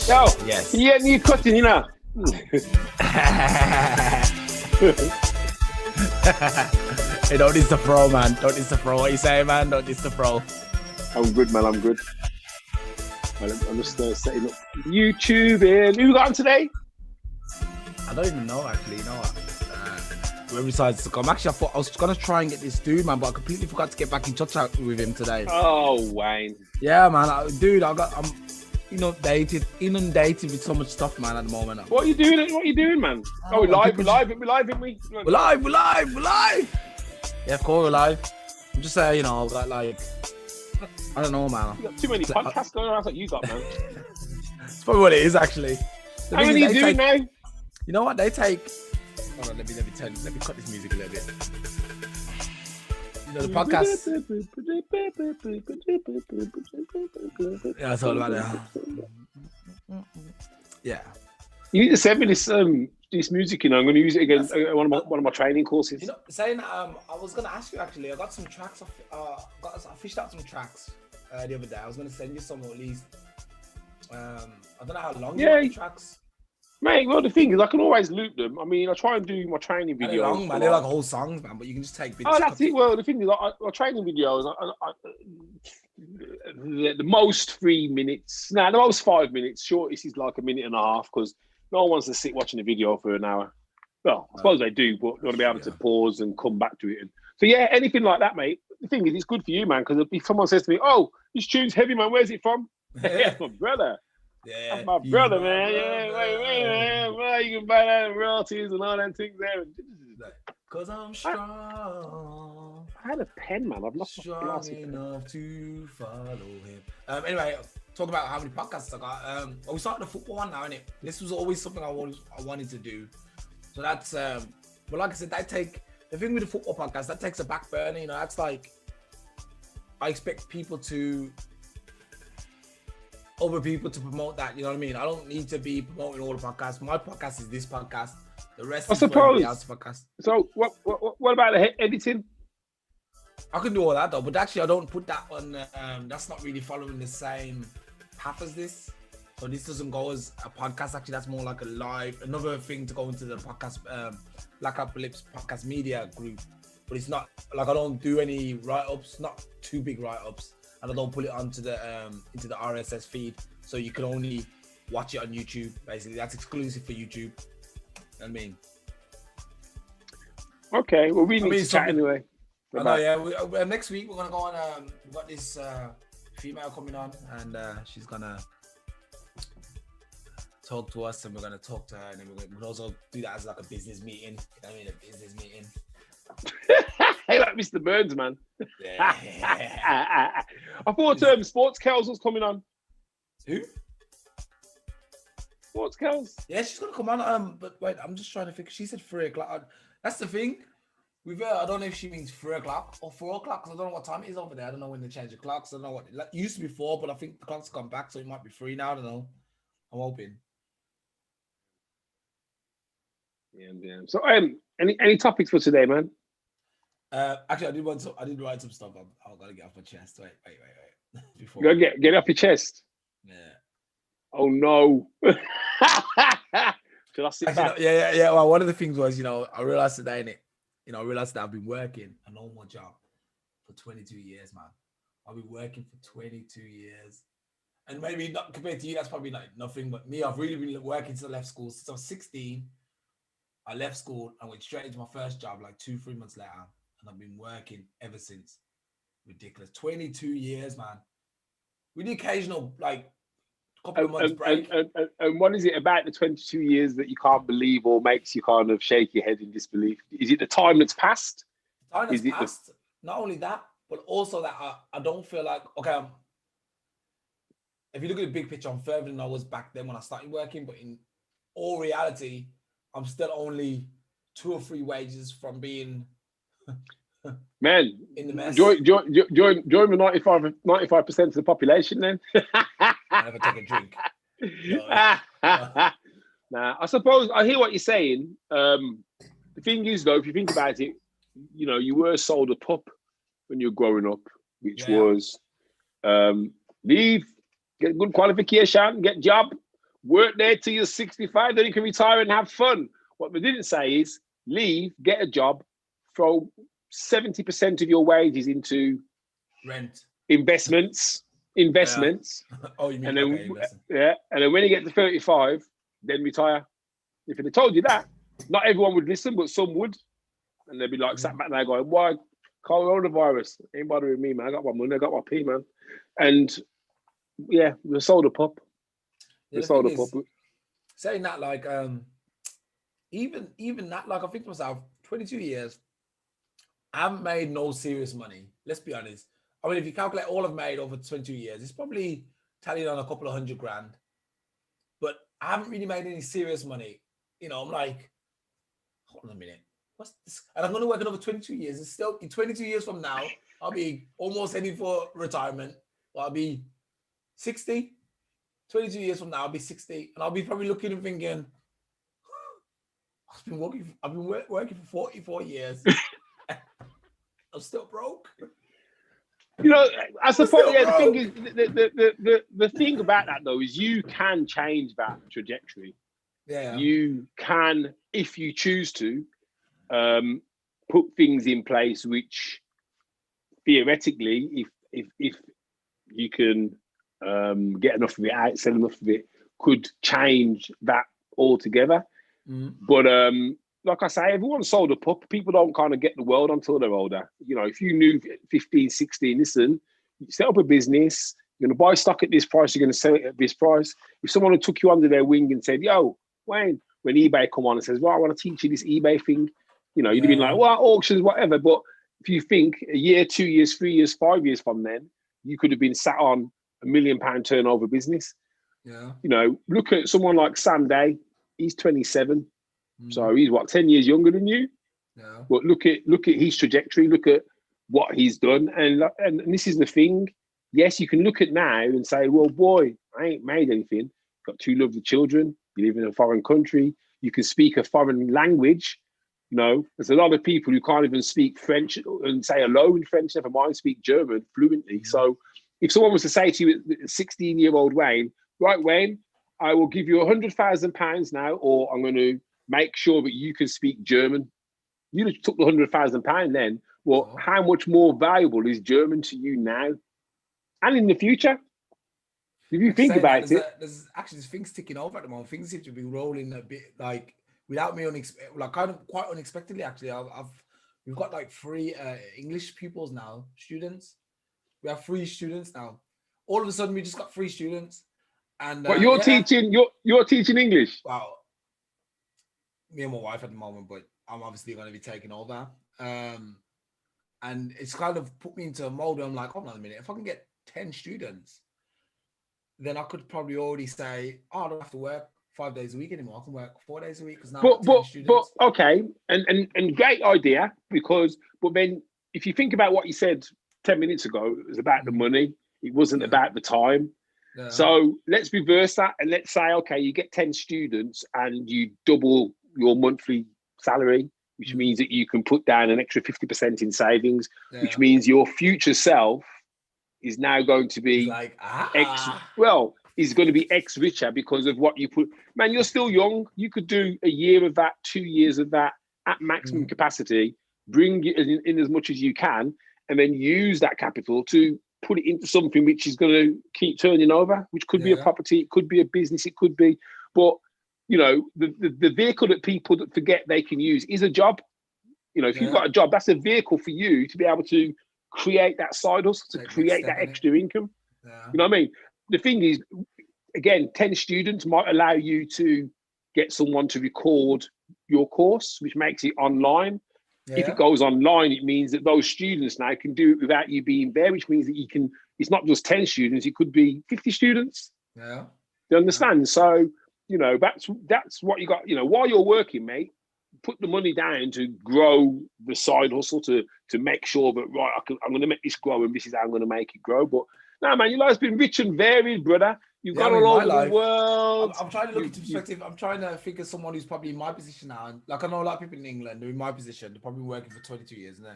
Yo, yes. Yeah, you cutting, you know. Hey, don't diss the pro, man. Don't diss the pro. What you say, man? Don't diss the pro. I'm good, man. I'm good. I'm just setting up YouTube. And who got on today? I don't even know, actually. You know what? Whoever decides to come. Actually, I thought I was going to try and get this dude, man, but I completely forgot to get back in touch with him today. Oh, Wayne. Yeah, man. Dude, I'm inundated with so much stuff, man, at the moment. What are you doing? What are you doing, man? Oh, we're live, aren't we? We're live. Yeah, of course, we're live. I'm just saying, you know, like, I don't know, man. You got too many podcasts going on. That's what you got, man. It's probably what it is, actually. How many are you doing now? You know what? They take... Hold on, let me cut this music a little bit. You know, the podcast... Yeah, that's all about that. Yeah. You need to send me this music, you know. I'm going to use it again one of my training courses. You know, saying I was going to ask you, actually. I got some tracks. I fished out some tracks the other day. I was going to send you some, at least. I don't know how long you want the tracks. Mate, well, the thing is, I can always loop them. I mean, I try and do my training videos. They're long, man. They're like whole songs, man, but you can just take bits. Oh, that's it. Well, the thing is, my training videos, the most 3 minutes. The most 5 minutes. Shortest is like a minute and a half, because no one wants to sit watching a video for an hour. Well, I suppose they do, but they want to be able to pause and come back to it. So, yeah, anything like that, mate. The thing is, it's good for you, man, because if someone says to me, oh, this tune's heavy, man, where's it from? It's my brother. Yeah, that's my brother, man. Yeah, wait, well, you can buy that in royalties and all that things there. Cause I'm strong. I had a pen, man. I've lost my glasses. Enough to follow him. Anyway, talk about how many podcasts I got. We started the football one now, innit? This was always something I wanted to do. So that's but like I said, the thing with the football podcast, that takes a back burner. You know, that's like I expect other people to promote that, you know what I mean? I don't need to be promoting all the podcasts. My podcast is this podcast. The rest is everybody else's podcast. So what about the editing? I can do all that though, but actually I don't put that on. That's not really following the same path as this. So this doesn't go as a podcast. Actually, that's more like a live, another thing to go into the podcast, Blackopolypse podcast media group. But it's not like I don't do any write-ups, not too big write-ups. And I don't put it onto the into the RSS feed, so you can only watch it on YouTube. Basically, that's exclusive for YouTube. You know what I mean? Okay, well, we need to chat anyway. I know, yeah. Next week we're gonna go on. We've got this female coming on, and she's gonna talk to us, and we're gonna talk to her, and then we'll also do that as like a business meeting. You know what I mean? A business meeting. Hey, like Mr. Burns, man. Yeah. I thought Sports Kells was coming on. Who? Sports Kells. Yeah, she's gonna come on. But wait, I'm just trying to figure. She said 3 o'clock. That's the thing. With her, I don't know if she means 3 o'clock or 4 o'clock, because I don't know what time it is over there. I don't know when they change the clocks. I don't know what it used to be 4, but I think the clock's gone back, so it might be 3 now. I don't know. I'm hoping. Yeah. So, any topics for today, man? Actually, I did write some stuff. I've got to get off my chest. Wait. Before you gotta get off your chest. Yeah. Oh no. Should I sit back? Yeah. Well, one of the things was, I realized today, I realized that I've been working a normal job for 22 years, man. I've been working for 22 years. And maybe not compared to you, that's probably like nothing. But me, I've really been working since I left school. Since I was 16, I left school and went straight into my first job like 2-3 months later. And I've been working ever since. Ridiculous. 22 years, man. With the occasional, like, couple of months break. And what is it about the 22 years that you can't believe or makes you kind of shake your head in disbelief? Is it the time that's passed? Time that's passed. Not only that, but also that I don't feel like, okay, if you look at the big picture, I'm further than I was back then when I started working. But in all reality, I'm still only 2 or 3 wages from being man in the mess. Join the 95% of the population then. I never take a drink. Nah, I suppose I hear what you're saying. The thing is, though, if you think about it, you know, you were sold a pup when you were growing up, which was leave, get good qualification, get job, work there till you're 65, then you can retire and have fun. What they didn't say is leave, get a job, throw 70% of your wages into rent, investments. Oh, you mean and then and then when you get to 35, then retire. If they told you that, not everyone would listen, but some would, and they'd be like sat back there going, "Why coronavirus? Ain't bothering me, man. I got my money, I got my P, man." And yeah, we sold a pup. We sold a pup. Saying that, like, even that, like, I think to myself, 22 years, I haven't made no serious money. Let's be honest. I mean, if you calculate all I've made over 22 years, it's probably tallying on a couple of $100 grand. But I haven't really made any serious money. You know, I'm like, hold on a minute. What's this? And I'm going to work another 22 years. It's still, in 22 years from now, I'll be almost heading for retirement. I'll be 60. 22 years from now, I'll be 60. And I'll be probably looking and thinking, I've been working for 44 years. I'm still broke. You know, I suppose the thing is the thing about that though is you can change that trajectory. Yeah. You can, if you choose to, put things in place which theoretically, if you can get enough of it out, sell enough of it, could change that altogether. But like I say, everyone's sold a pup. People don't kind of get the world until they're older. You know, if you knew 15, 16, listen, you set up a business, you're going to buy stock at this price, you're going to sell it at this price. If someone had took you under their wing and said, yo, Wayne, when eBay come on and says, well, I want to teach you this eBay thing, you know, you'd have been like, well, auctions, whatever. But if you think a year, 2 years, 3 years, 5 years from then, you could have been sat on £1 million turnover business. Yeah. You know, look at someone like Sam Day. He's 27. So he's what, 10 years younger than you? Yeah. But look at his trajectory, look at what he's done. And this is the thing. Yes, you can look at now and say, well, boy, I ain't made anything. Got 2 lovely children. You live in a foreign country. You can speak a foreign language. You know, there's a lot of people who can't even speak French and say hello in French, never mind speak German fluently. So if someone was to say to you, 16-year-old Wayne, right, Wayne, I will give you £100,000 now, or I'm going to make sure that you can speak German. You just took the £100,000 then. Well, how much more valuable is German to you now and in the future? If you think about it, there's actually things ticking over at the moment. Things seem to be rolling a bit, like without me kind of quite unexpectedly. Actually, we've got like 3 English pupils now, students. We have 3 students now. All of a sudden, we just got 3 students. And but you're teaching English. Wow. Me and my wife at the moment, but I'm obviously going to be taking over. And it's kind of put me into a mode where I'm like, hold on a minute, if I can get 10 students, then I could probably already say, oh, I don't have to work 5 days a week anymore. I can work 4 days a week because now I've got 10 students. But okay, and great idea, but then if you think about what you said 10 minutes ago, it was about the money. It wasn't about the time. Yeah. So let's reverse that and let's say, okay, you get 10 students and you double your monthly salary, which means that you can put down an extra 50% in savings, which means your future self is now going to be is going to be X richer because of what you put. Man, you're still young. You could do a year of that, 2 years of that at maximum capacity, bring it in as much as you can, and then use that capital to put it into something which is going to keep turning over, which could be a property, it could be a business, it could be, but you know, the vehicle that people that forget they can use is a job. You know, if you've got a job, that's a vehicle for you to be able to create that side hustle, to create that extra income. Yeah. You know what I mean? The thing is, again, 10 students might allow you to get someone to record your course, which makes it online. If it goes online, it means that those students now can do it without you being there, which means that you can, it's not just 10 students, it could be 50 students. Yeah. You understand? Yeah. So, you know, that's what you got, you know, while you're working, mate, put the money down to grow the side hustle to make sure that, right, I'm going to make this grow and this is how I'm going to make it grow. But no, man, your life's been rich and varied, brother. You've gone all over the world. I'm trying to look into perspective. I'm trying to think of someone who's probably in my position now. And like, I know a lot of people in England who are in my position. They're probably working for 22 years and they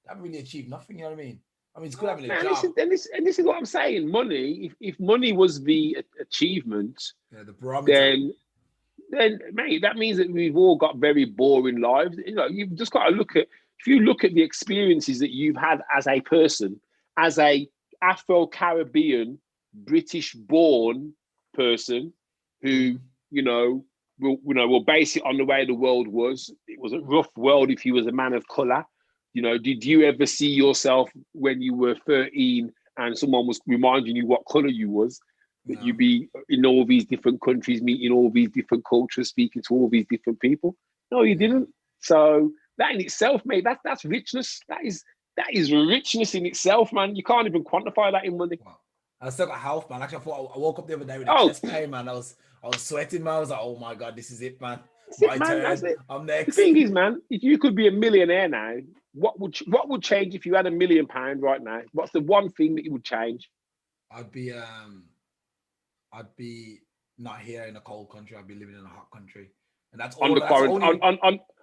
haven't really achieved nothing. You know what I mean? I mean, it's good having a job. This is what I'm saying. Money, if money was the achievement, the barometer, then mate, that means that we've all got very boring lives. You know, you've just got to look at, if you look at the experiences that you've had as a person, as a Afro-Caribbean, British-born person who, will base it on the way the world was. It was a rough world if you was a man of color. You know, did you ever see yourself when you were 13 and someone was reminding you what color you was? That you be in all these different countries, meeting all these different cultures, speaking to all these different people? No, you didn't. So that in itself, mate, that's richness. That is richness in itself, man. You can't even quantify that in money. Wow. I still got health, man. Actually, I woke up the other day with a chest pain, man. I was sweating, man. I was like, oh my God, this is it, man. My turn. That's it. I'm next. The thing is, man, if you could be a millionaire now, what would change if you had £1 million right now? What's the one thing that you would change? I'd be not here in a cold country. I'd be living in a hot country, and that's all.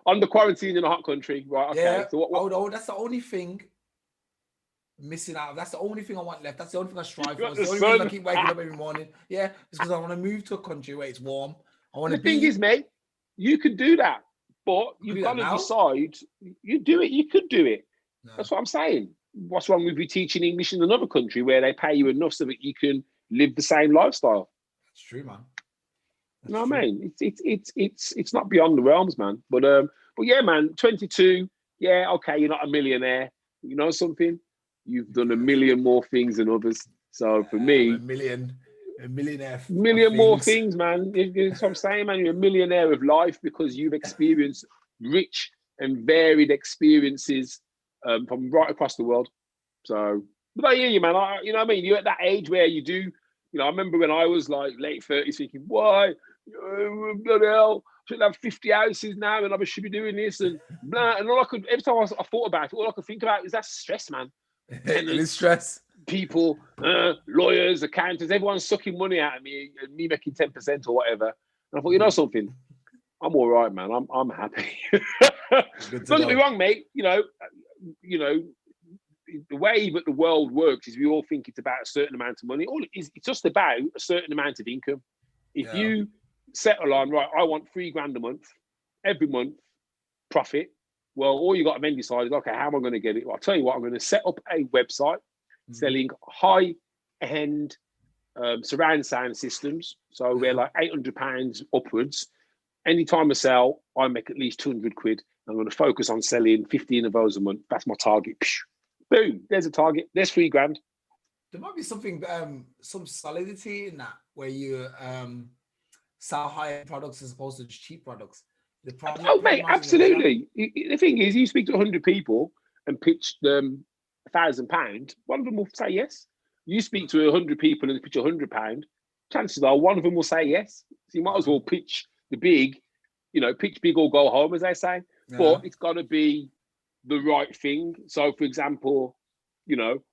On the quarantine in a hot country, right? Okay. Yeah. So that's the only thing missing out. That's the only thing I want left. That's the only thing I strive for. It's the only reason I keep waking up every morning. Yeah, it's because I want to move to a country where it's warm. I want to. The thing is, mate, you could do that, but you've got to decide. You do it. You could do it. No. That's what I'm saying. What's wrong with you teaching English in another country where they pay you enough so that you can live the same lifestyle? That's true, man. You know what I mean? It's not beyond the realms, man. But yeah, man, 22. Yeah, okay, you're not a millionaire. You know something? You've done a million more things than others. So for me, a millionaire. Million more things, man. That's what I'm saying, man. You're a millionaire of life because you've experienced rich and varied experiences from right across the world. So, but I hear you, man. You know what I mean? You're at that age where you do. You know, I remember when I was like late 30s thinking, why? Bloody hell, I should have 50 houses now and I should be doing this and blah. And all I could, every time I thought about it, all I could think about is that stress, man. It is stress. People, lawyers, accountants, everyone's sucking money out of me and me making 10% or whatever. And I thought, you know something? I'm all right, man. I'm happy. Don't get me wrong, mate. You know, the way that the world works is we all think it's about a certain amount of money. It's just about a certain amount of income. If you settle on, right, I want £3,000 a month, every month, profit. Well, all you got to then decide is, okay, how am I going to get it? Well, I'll tell you what, I'm going to set up a website selling high-end surround sound systems. So we're like £800 upwards. Anytime I sell, I make at least 200 quid. I'm going to focus on selling 15 of those a month. That's my target. Boom, there's a target. There's £3,000. There might be something, some solidity in that, where you sell high-end products as opposed to just cheap products. Mate, absolutely. The thing is, you speak to 100 people and pitch them £1,000, one of them will say yes. You speak to 100 people and pitch £100, chances are one of them will say yes. So you might as well pitch the big, pitch big or go home, as they say. Yeah. But it's got to be the right thing. So, for example,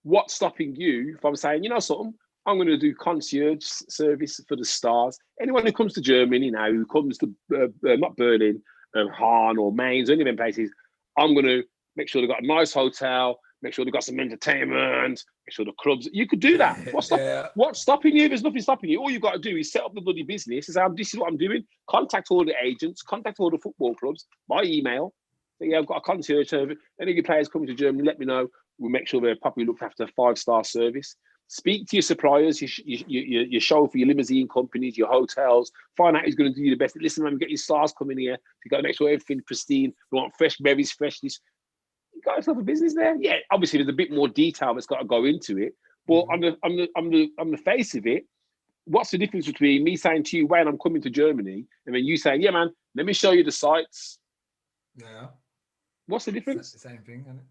what's stopping you from saying, you know something, I'm going to do concierge service for the stars. Anyone who comes to Germany now, who comes to not Berlin, Hahn or Mainz, or any of them places, I'm going to make sure they've got a nice hotel, make sure they've got some entertainment, make sure the clubs. You could do that. What's stopping you? There's nothing stopping you. All you've got to do is set up the bloody business. This is what I'm doing. Contact all the agents, contact all the football clubs by email. So, yeah, I've got a concierge service. Any of your players coming to Germany, let me know. We'll make sure they're properly looked after, 5-star service. Speak to your suppliers, your chauffeur, your limousine companies, your hotels. Find out who's going to do you the best. Listen, man, we're getting stars coming here. You've got to make sure everything's pristine. We want fresh berries, freshness. You got yourself a business there. Yeah, obviously there's a bit more detail that's got to go into it. But on the face of it, what's the difference between me saying to you, Wayne, I'm coming to Germany, and then you saying, yeah, man, let me show you the sites. Yeah. What's the difference? It's the same thing, isn't it?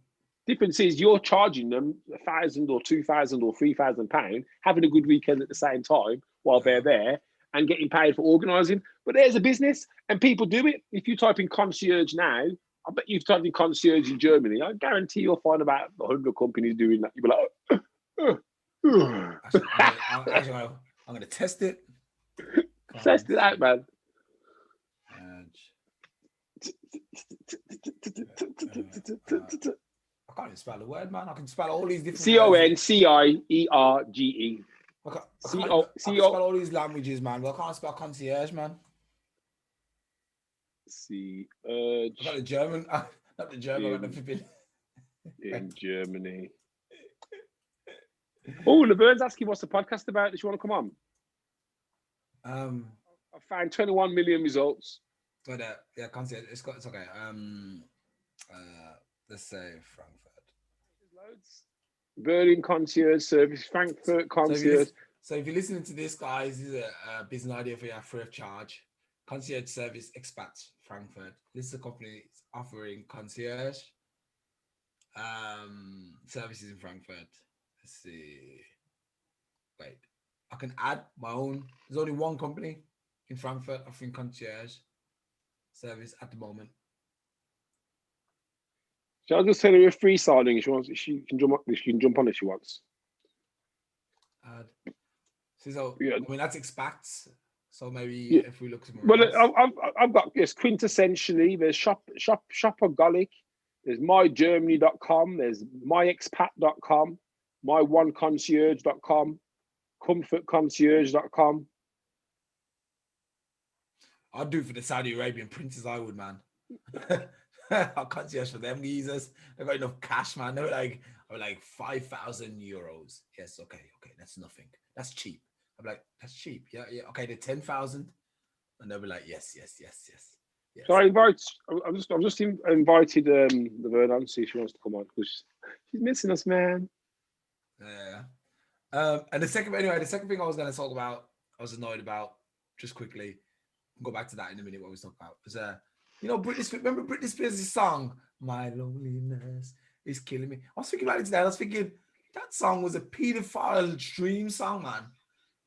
Difference is you're charging them £1,000 or £2,000 or £3,000, having a good weekend at the same time while they're there and getting paid for organising. But there's a business and people do it. If you type in concierge now, I bet you've typed in concierge in Germany. I guarantee you'll find about 100 companies doing that. You'll be like, Actually, I'm going to test it. Test it out, man. I can't even spell the word, man. I can spell all these different CONCIERGE. I can spell all these languages, man, but I can't spell concierge, man. I got the German. Not the German, I got the flipping. In Germany. Oh, Laverne's asking what's the podcast about. Does you want to come on? I found 21 million results. But yeah, concierge. It's okay. Let's say Frankfurt. Loads. Berlin concierge service, Frankfurt concierge. So if you're listening to this, guys, this is a business idea for you free of charge. Concierge service expats, Frankfurt. This is a company offering concierge services in Frankfurt. Let's see. Wait, I can add my own. There's only one company in Frankfurt offering concierge service at the moment. Shall I just tell her a free signing? She can jump on if she wants. So yeah. I mean that's expats. So maybe if we look somewhere else. I've got yes, quintessentially. There's Shopaholic. There's mygermany.com. There's myexpat.com. myoneconcierge.com. comfortconcierge.com. I'd do it for the Saudi Arabian princes. I would, man. I'll concierge for them geezers. I got enough cash, man. They were like 5,000 euros. Yes, okay, that's nothing. That's cheap. I'm like, that's cheap. Yeah. Okay, they're 10,000, and they'll be like, yes. So I've just invited the Vernon to see if she wants to come on because she's missing us, man. Yeah. And the second thing I was going to talk about, I was annoyed about, just quickly, go back to that in a minute. What we was talking about was remember Britney Spears' song, "My Loneliness Is Killing Me." I was thinking about it today. I was thinking that song was a pedophile dream song, man.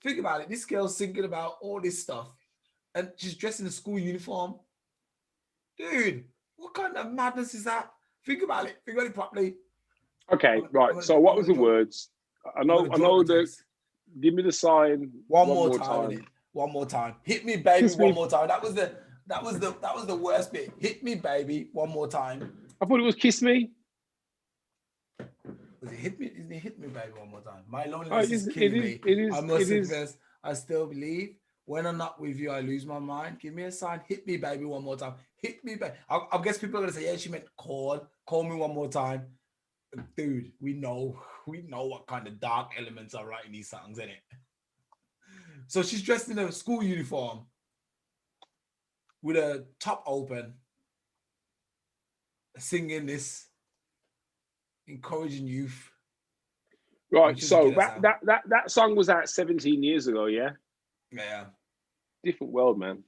Think about it. This girl's thinking about all this stuff, and she's dressed in a school uniform. Dude, what kind of madness is that? Think about it. Think about it properly. Okay, right. So what was the words? I know the. Give me the sign. One more time. One more time. Hit me, baby. One more time. That was the worst bit. Hit me, baby. One more time. I thought it was kiss me. Was it hit me? Isn't it hit me, baby? One more time. My loneliness is killing me. I must confess, I still believe. When I'm not with you, I lose my mind. Give me a sign. Hit me, baby, one more time. Hit me, baby. I guess people are gonna say, yeah, she meant call me one more time. Dude, we know what kind of dark elements are writing these songs, innit? So she's dressed in a school uniform with a top open, singing this, encouraging youth. Right. So that song was out 17 years ago, yeah? Yeah. Different world, man.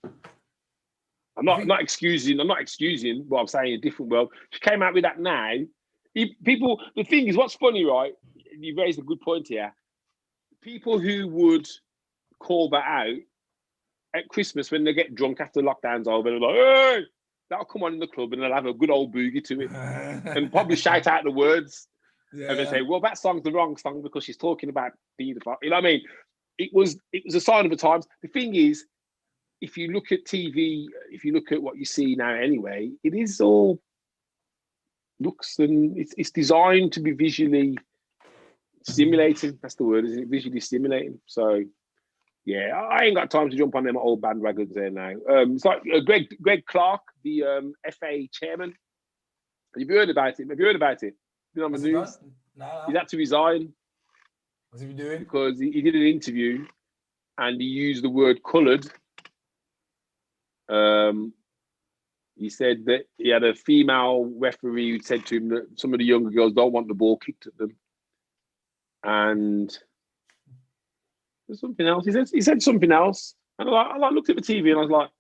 I'm not excusing what I'm saying, a different world. She came out with that now. The thing is, what's funny, right? You raised a good point here. People who would call that out at Christmas when they get drunk after lockdown's over, they're like, hey, that'll come on in the club and they'll have a good old boogie to it and probably shout out the words. Yeah. And they say, well, that song's the wrong song because she's talking about being the, you know what I mean? It was a sign of the times. The thing is, if you look at TV, if you look at what you see now anyway, it is all looks and it's designed to be visually stimulating. That's the word, isn't it? Visually stimulating. So, yeah, I ain't got time to jump on them old bandwagons there now. It's like Greg Clark, the FA chairman. Have you heard about it? Been on the news? No. He's had to resign. What's he doing? Because he did an interview and he used the word coloured. He said that he had a female referee who said to him that some of the younger girls don't want the ball kicked at them. And There's something else. He said something else. And I looked at the TV and I was like,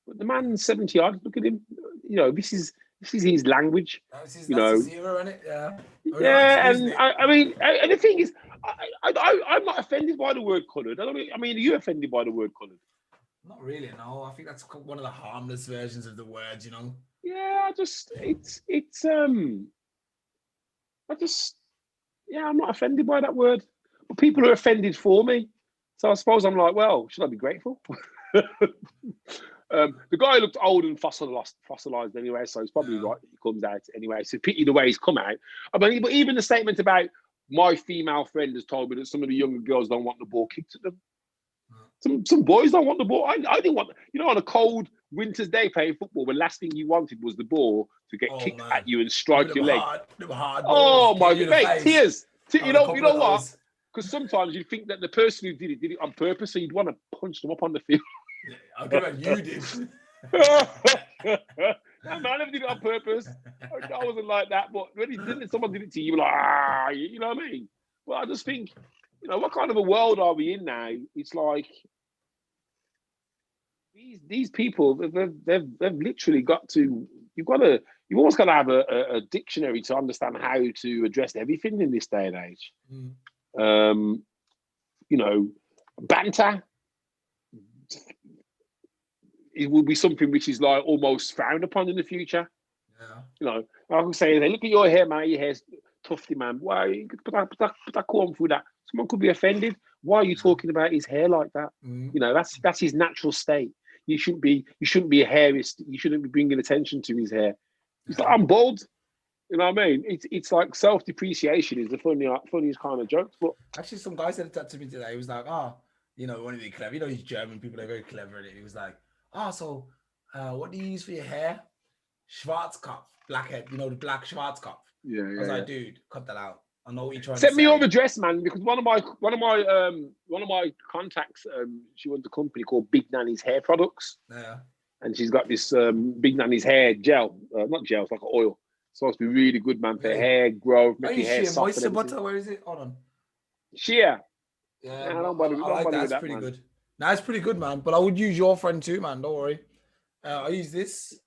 but the man's 70 odd. Look at him. You know, this is his language. That's his era, isn't it? Yeah. Yeah, and I mean, and the thing is, I'm not offended by the word coloured. I mean, are you offended by the word coloured? Not really, no. I think that's one of the harmless versions of the words, you know. Yeah, I'm not offended by that word. But people are offended for me. So I suppose I'm like, well, should I be grateful? The guy looked old and fossilized anyway, so it's probably right that he comes out anyway. So pity the way he's come out. I mean, but even the statement about my female friend has told me that some of the younger girls don't want the ball kicked at them. Some boys don't want the ball. I didn't want, you know, on a cold winter's day playing football, the last thing you wanted was the ball to get kicked at you and strike your leg. Oh my God, tears. You know what? Because sometimes you think that the person who did it on purpose, so you'd want to punch them up on the field. Yeah, I bet you did. I never did it on purpose. I wasn't like that. But when someone did it to you, you're like, you know what I mean? Well, I just think, you know, what kind of a world are we in now? It's like these people, they've literally got to. You've almost got to have a dictionary to understand how to address everything in this day and age. You know, banter. It will be something which is like almost frowned upon in the future. Yeah. You know, I would say, look at your hair, man. Your hair's tufty, man. Why you could put that comb through that? Someone could be offended. Why are you talking about his hair like that? You know, that's his natural state. You shouldn't be a hairist. You shouldn't be bringing attention to his hair. He's like, I'm bald. You know what I mean? It's like self-depreciation is the funniest kind of jokes. But actually, some guy said that to me today. He was like, you know, want to be clever. You know, these German people are very clever at it. He was like, so what do you use for your hair? Schwarzkopf, blackhead. You know, the black Schwarzkopf. Yeah. I was like, dude, cut that out. I know what you're trying to say. Send me your address, man, because one of my contacts, she runs a company called Big Nanny's Hair Products. Yeah. And she's got this Big Nanny's hair gel, not gel, it's like an oil. It's supposed to be really good, man, for hair growth, make your hair soft. Moisture butter, where is it? Hold on. Sheer. Yeah, I like that. That's pretty good. No, it's pretty good, man. But I would use your friend too, man. Don't worry. I use this.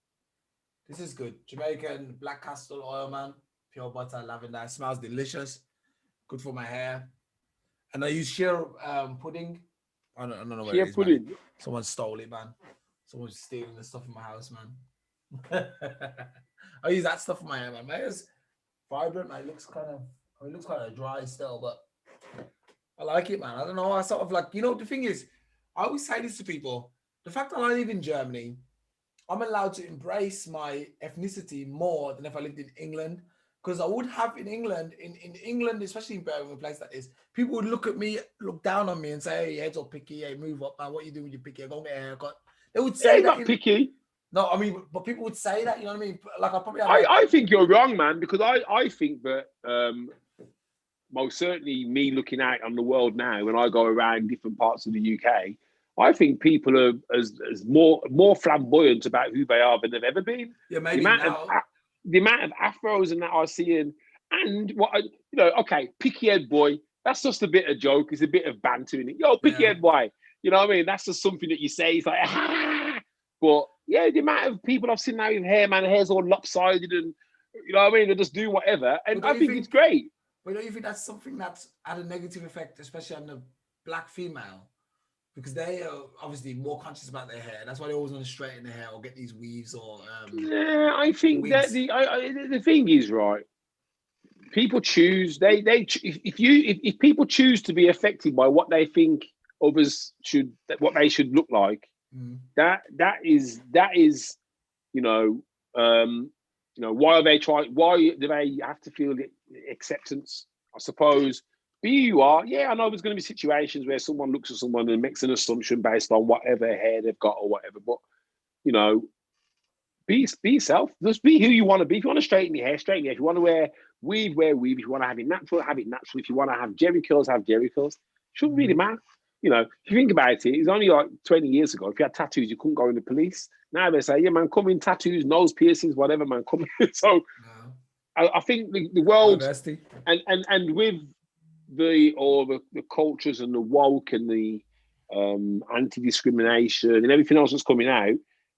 This is good. Jamaican black castor oil, man. Pure butter, lavender. It smells delicious. Good for my hair. And I use sheer pudding. I don't know where it is, pudding. Man. Someone stole it, man. Someone's stealing the stuff in my house, man. I use that stuff in my hair, man. My hair's vibrant, man. It looks kind of dry still, but I like it, man. I don't know. I sort of like, you know, the thing is, I always say this to people. The fact that I live in Germany, I'm allowed to embrace my ethnicity more than if I lived in England. Because I would have in England, especially in Birmingham, a place like this, people would look at me, look down on me and say, hey, your head's all picky. Hey, move up, man. What are you doing with your picky? Go get a haircut. They would say that. Not picky. No, I mean, but people would say that, you know what I mean? Like, I think you're wrong, man, because I think that most certainly me looking out on the world now, when I go around different parts of the UK, I think people are as more flamboyant about who they are than they've ever been. Yeah, maybe the amount of afros and that I see and what okay, picky head boy. That's just a bit of joke. It's a bit of banter in it. Yo, picky head boy. You know what I mean? That's just something that you say. It's like, But yeah, the amount of people I've seen now with hair, man, the hair's all lopsided and you know what I mean? They just do whatever, and I think it's great. But don't you think that's something that's had a negative effect, especially on the black female? Because they are obviously more conscious about their hair. That's why they always want to straighten their hair or get these weaves or. Yeah, I think wigs. That the thing is, right. People choose. If people choose to be affected by what they think others what they should look like, that is why do they have to feel acceptance? I suppose. Be who you are. Yeah, I know there's going to be situations where someone looks at someone and makes an assumption based on whatever hair they've got or whatever. But, you know, be yourself. Just be who you want to be. If you want to straighten your hair, straighten your hair. If you want to wear weave. If you want to have it natural, have it natural. If you want to have jerry curls, have jerry curls. Shouldn't really matter. You know, if you think about it, it's only like 20 years ago. If you had tattoos, you couldn't go in the police. Now they say, yeah, man, come in, tattoos, nose piercings, whatever, man, come in. So I think the world, and with the cultures and the woke and the anti-discrimination and everything else that's coming out,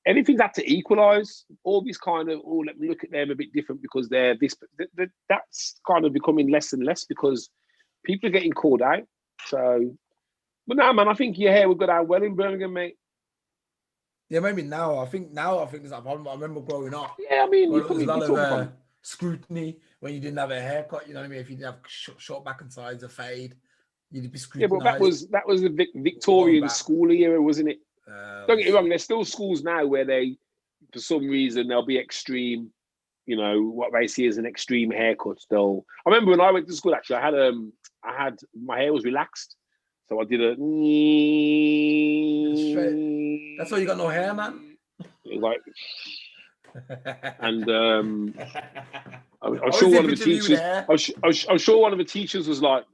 everything's had to equalise. All these kind of, oh, let me look at them a bit different because they're this. That's kind of becoming less and less because people are getting called out. So, but now, man, I think your hair would go down well in Birmingham, mate. Yeah, maybe now. I think there's that problem. I remember growing up. Yeah, I mean, there was a lot of scrutiny when you didn't have a haircut. You know what I mean? If you didn't have short back and sides, a fade, you'd be scrutinized. Yeah, but that was the Victorian school era, wasn't it? Don't get me wrong. There's still schools now where they, for some reason, they'll be extreme. You know what they see as an extreme haircut. I remember when I went to school. Actually, I had my hair was relaxed. So I did a. That's why you got no hair, man. It was like, and I'm sure one of the teachers. I'm sure one of the teachers was like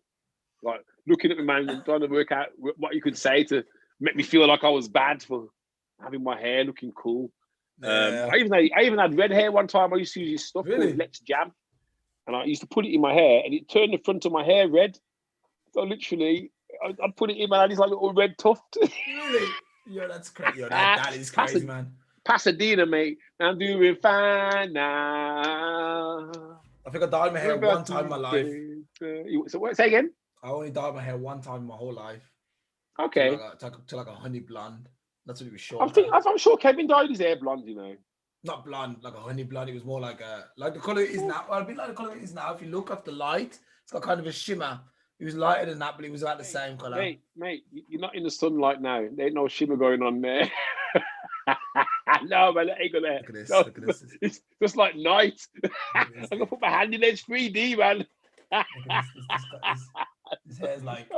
looking at me, man, and trying to work out what you could say to make me feel like I was bad for having my hair looking cool. I even had red hair one time. I used to use this stuff called Let's Jam, and I used to put it in my hair, and it turned the front of my hair red. So literally. I'd put it in, man. It's like a little red tuft. Really? Yo, that's crazy. Yo, that is crazy, man. Pasadena, mate. I'm doing fine now. I think I dyed my hair one time in my life. So what? Say again? I only dyed my hair one time in my whole life. Okay. To like a honey blonde. That's what it was short. I'm sure Kevin dyed his hair blonde, you know. Not blonde, like a honey blonde. It was more like the color it is now. Well, a bit like the color it is now. If you look at the light, it's got kind of a shimmer. It was lighter than that, but it was about the same colour. Mate, you're not in the sunlight now. There ain't no shimmer going on there. No, man, that ain't gonna. Look at this. No, look at this. It's just like night. I'm gonna put my hand in there. It's 3D, man. His hair's like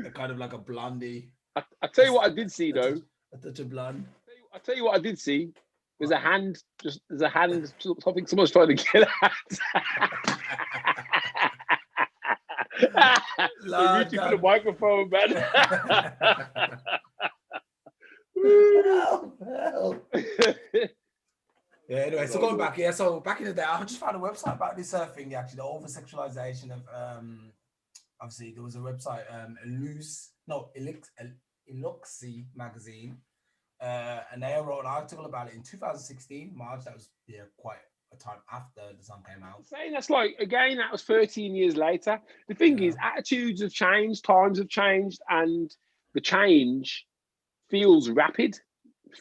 a kind of like a blondie. I tell you what I did see though. A touch of blonde. I tell you what I did see. There's a hand. Something someone's trying to get at. Reaching for the microphone, man. Help. Yeah, anyway, so going back, so back in the day, I just found a website about this thing, actually, the oversexualization of, obviously, there was a website, Eluxy magazine, and they wrote an article about it in 2016, March. That was quite a time after the song came out. Saying that's like, again, that was 13 years later. The thing is, attitudes have changed, times have changed, and the change feels rapid. It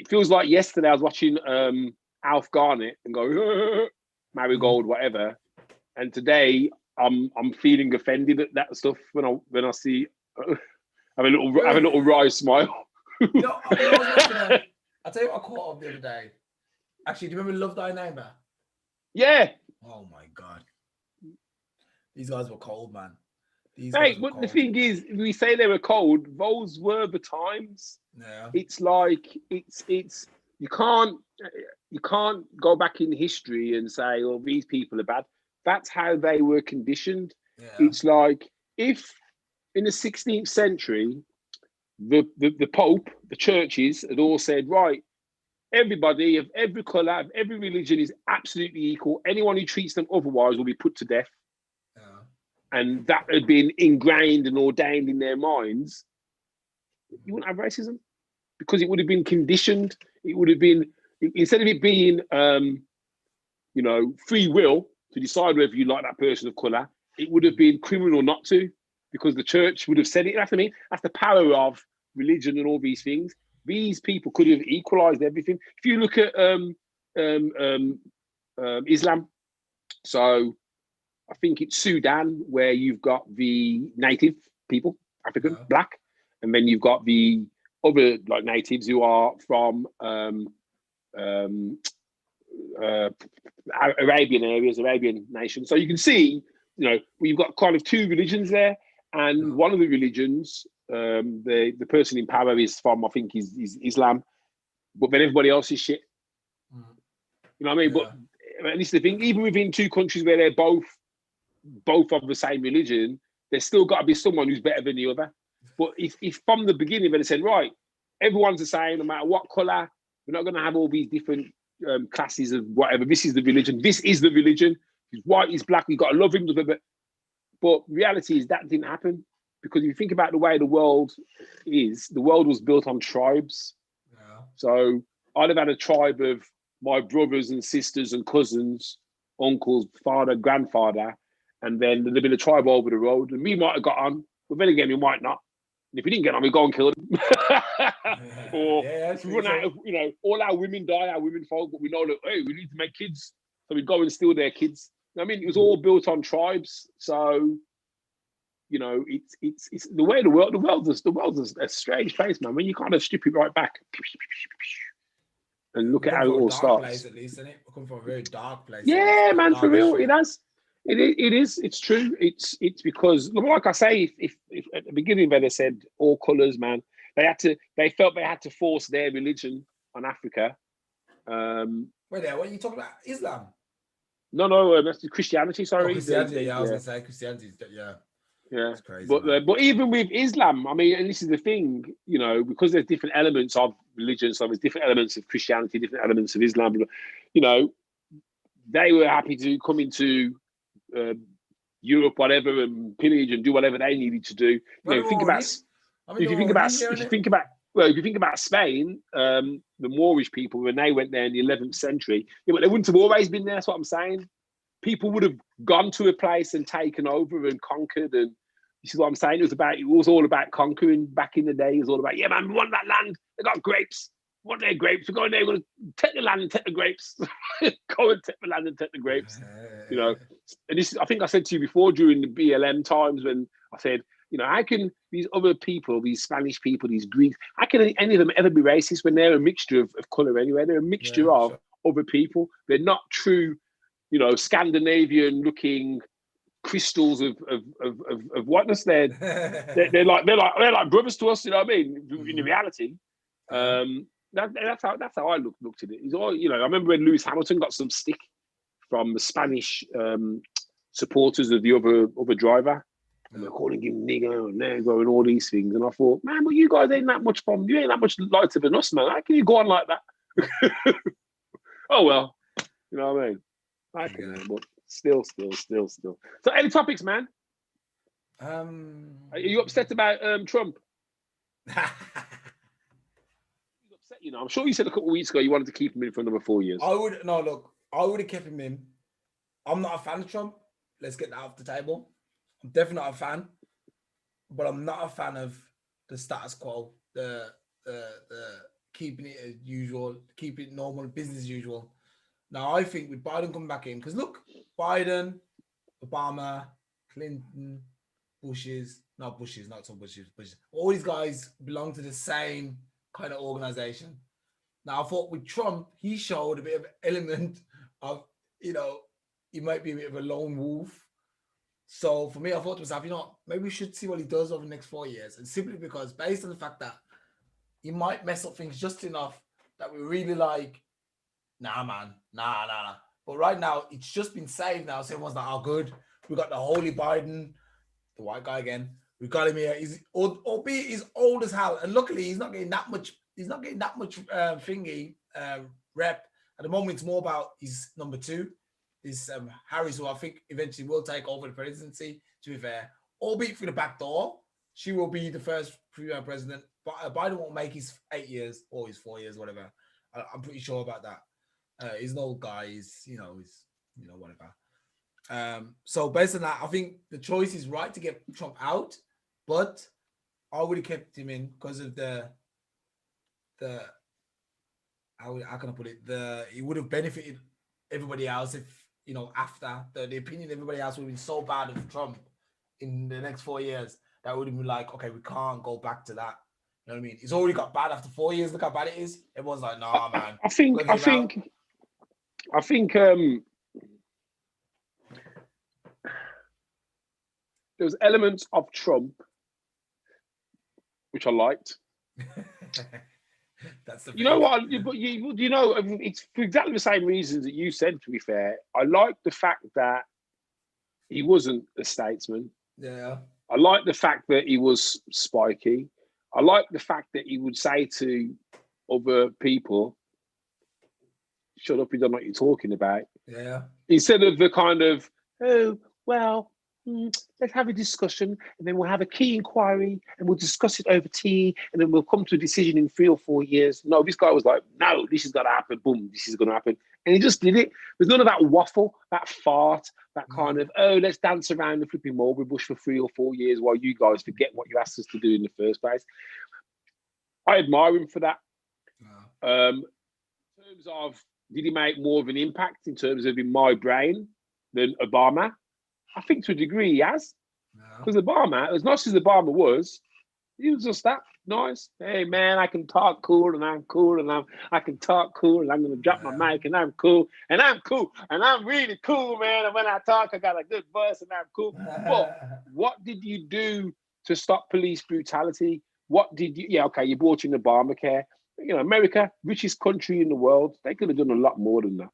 feels like yesterday I was watching Alf Garnett and go Marigold, whatever, and today I'm feeling offended at that stuff when I see have a little wry smile. I'll tell you what I caught up the other day. Actually, do you remember Love Thy Neighbor? Yeah. Oh my God. These guys were cold, man. But the thing is, we say they were cold. Those were the times. Yeah. It's like it's you can't go back in history and say, "Oh, these people are bad." That's how they were conditioned. Yeah. It's like if in the 16th century, the Pope, the churches had all said, right, everybody of every colour, of every religion is absolutely equal. Anyone who treats them otherwise will be put to death. And that had been ingrained and ordained in their minds. You wouldn't have racism because it would have been conditioned. It would have been, instead of it being, free will to decide whether you like that person of colour, it would have been criminal not to, because the church would have said it. That's what I mean. That's the power of religion and all these things. These people could have equalised everything. If you look at Islam, so I think it's Sudan where you've got the native people, African, black, and then you've got the other like natives who are from Arabian areas, Arabian nations. So you can see, we've got kind of two religions there, and one of the religions, the person in power is from, I think, is Islam, but then everybody else is shit. You know what I mean? Yeah. But this is the thing. Even within two countries where they're both of the same religion, there's still got to be someone who's better than the other. But if from the beginning they said, right, everyone's the same, no matter what colour, we're not going to have all these different classes of whatever. This is the religion. This is the religion. He's white, he's black, you got to love him. But reality is that didn't happen. Because if you think about the way the world is, the world was built on tribes. Yeah. So I'd have had a tribe of my brothers and sisters and cousins, uncles, father, grandfather, and then there'd have been a tribe over the road. And we might have got on, but then again, we might not. And if we didn't get on, we'd go and kill them. Or run out of, all our women die, our women folk, but we know that, hey, we need to make kids. So we'd go and steal their kids. I mean, it was all built on tribes. So, it's the way the world is a strange place, man. When you kind of strip it right back and look at how it all starts. Place, at least, isn't it? We come from a very dark place. Yeah, man, for real, it has. It is. It's true. It's because, like I say, if at the beginning where they said all colours, man, they felt they had to force their religion on Africa. Wait there, what are you talking about? Islam? No, that's Christianity. Sorry, Christianity. I was gonna say Christianity. Yeah. Yeah, it's crazy. But even with Islam, I mean, and this is the thing, because there's different elements of religion, so there's different elements of Christianity, different elements of Islam. They were happy to come into Europe, whatever, and pillage and do whatever they needed to do. If you think about Spain, the Moorish people, when they went there in the 11th century, but they wouldn't have always been there. That's what I'm saying. People would have gone to a place and taken over and conquered, and this is what I'm saying. It was all about conquering back in the day. It was all about, yeah, man, we want that land. They got grapes. We want their grapes. We're going there. We're going to take the land and take the grapes. Go and take the land and take the grapes. And this, I think I said to you before during the BLM times when I said, how can these other people, these Spanish people, these Greeks, how can any of them ever be racist when they're a mixture of colour anyway? They're a mixture of other people. They're not true, Scandinavian-looking crystals of whiteness. They're like brothers to us. You know what I mean? In the reality, that's how I looked at it. It's all, I remember when Lewis Hamilton got some stick from the Spanish supporters of the other driver, and they're calling him nigger and negro and all these things. And I thought, man, but you guys ain't that much fun. You ain't that much lighter than us, man. How can you go on like that? Oh well, you know what I mean. I can, but still. So, any topics, man? Are you upset about Trump? He's upset, I'm sure you said a couple of weeks ago you wanted to keep him in for another 4 years. I would have kept him in. I'm not a fan of Trump. Let's get that off the table. I'm definitely not a fan, but I'm not a fan of the status quo, the keeping it as usual, keeping it normal, business as usual. Now, I think with Biden coming back in, because look, Biden, Obama, Clinton, Bushes, all these guys belong to the same kind of organization. Now, I thought with Trump, he showed a bit of element of, he might be a bit of a lone wolf. So for me, I thought to myself, maybe we should see what he does over the next 4 years. And simply because, based on the fact that he might mess up things just enough that we really like, nah, man, nah. But right now, it's just been saved now. So everyone's like, oh, good. We got the holy Biden, the white guy again. We got him here. Albeit he's old as hell. And luckily, he's not getting that much rep. At the moment, it's more about his number two. Is Harris, who I think eventually will take over the presidency, to be fair. Albeit through the back door, she will be the first female president. But Biden won't make his 8 years or his 4 years, whatever. I'm pretty sure about that. He's an old guy. He's whatever. So based on that, I think the choice is right to get Trump out, but I would have kept him in because of the how can I put it? It would have benefited everybody else if, after the opinion of everybody else would have been so bad of Trump in the next 4 years that would have been like, okay, we can't go back to that. You know what I mean? It's already got bad after 4 years. Look how bad it is. Everyone's like, nah, man. I think there was elements of Trump which I liked. That's the you know what? But it's for exactly the same reasons that you said. To be fair, I like the fact that he wasn't a statesman. Yeah. I like the fact that he was spiky. I like the fact that he would say to other people, "Shut up! You don't know what you're talking about." Yeah. Instead of the kind of, oh, well, let's have a discussion and then we'll have a key inquiry and we'll discuss it over tea and then we'll come to a decision in 3 or 4 years. No, this guy was like, no, this is going to happen. Boom, this is going to happen. And he just did it. There's none of that waffle, that fart, that kind of, oh, let's dance around the flipping mulberry bush for 3 or 4 years while you guys forget what you asked us to do in the first place. I admire him for that. In terms of, did he make more of an impact in terms of in my brain than Obama? I think to a degree he has. Because Obama, as nice as Obama was, he was just that nice. Hey man, I can talk cool and I'm cool and I can talk cool and I'm gonna drop my mic and I'm cool and I'm cool and I'm really cool, man. And when I talk, I got a good voice and I'm cool. But what did you do to stop police brutality? What did you? Yeah, okay, you brought in Obamacare. You know, America, richest country in the world, they could have done a lot more than that.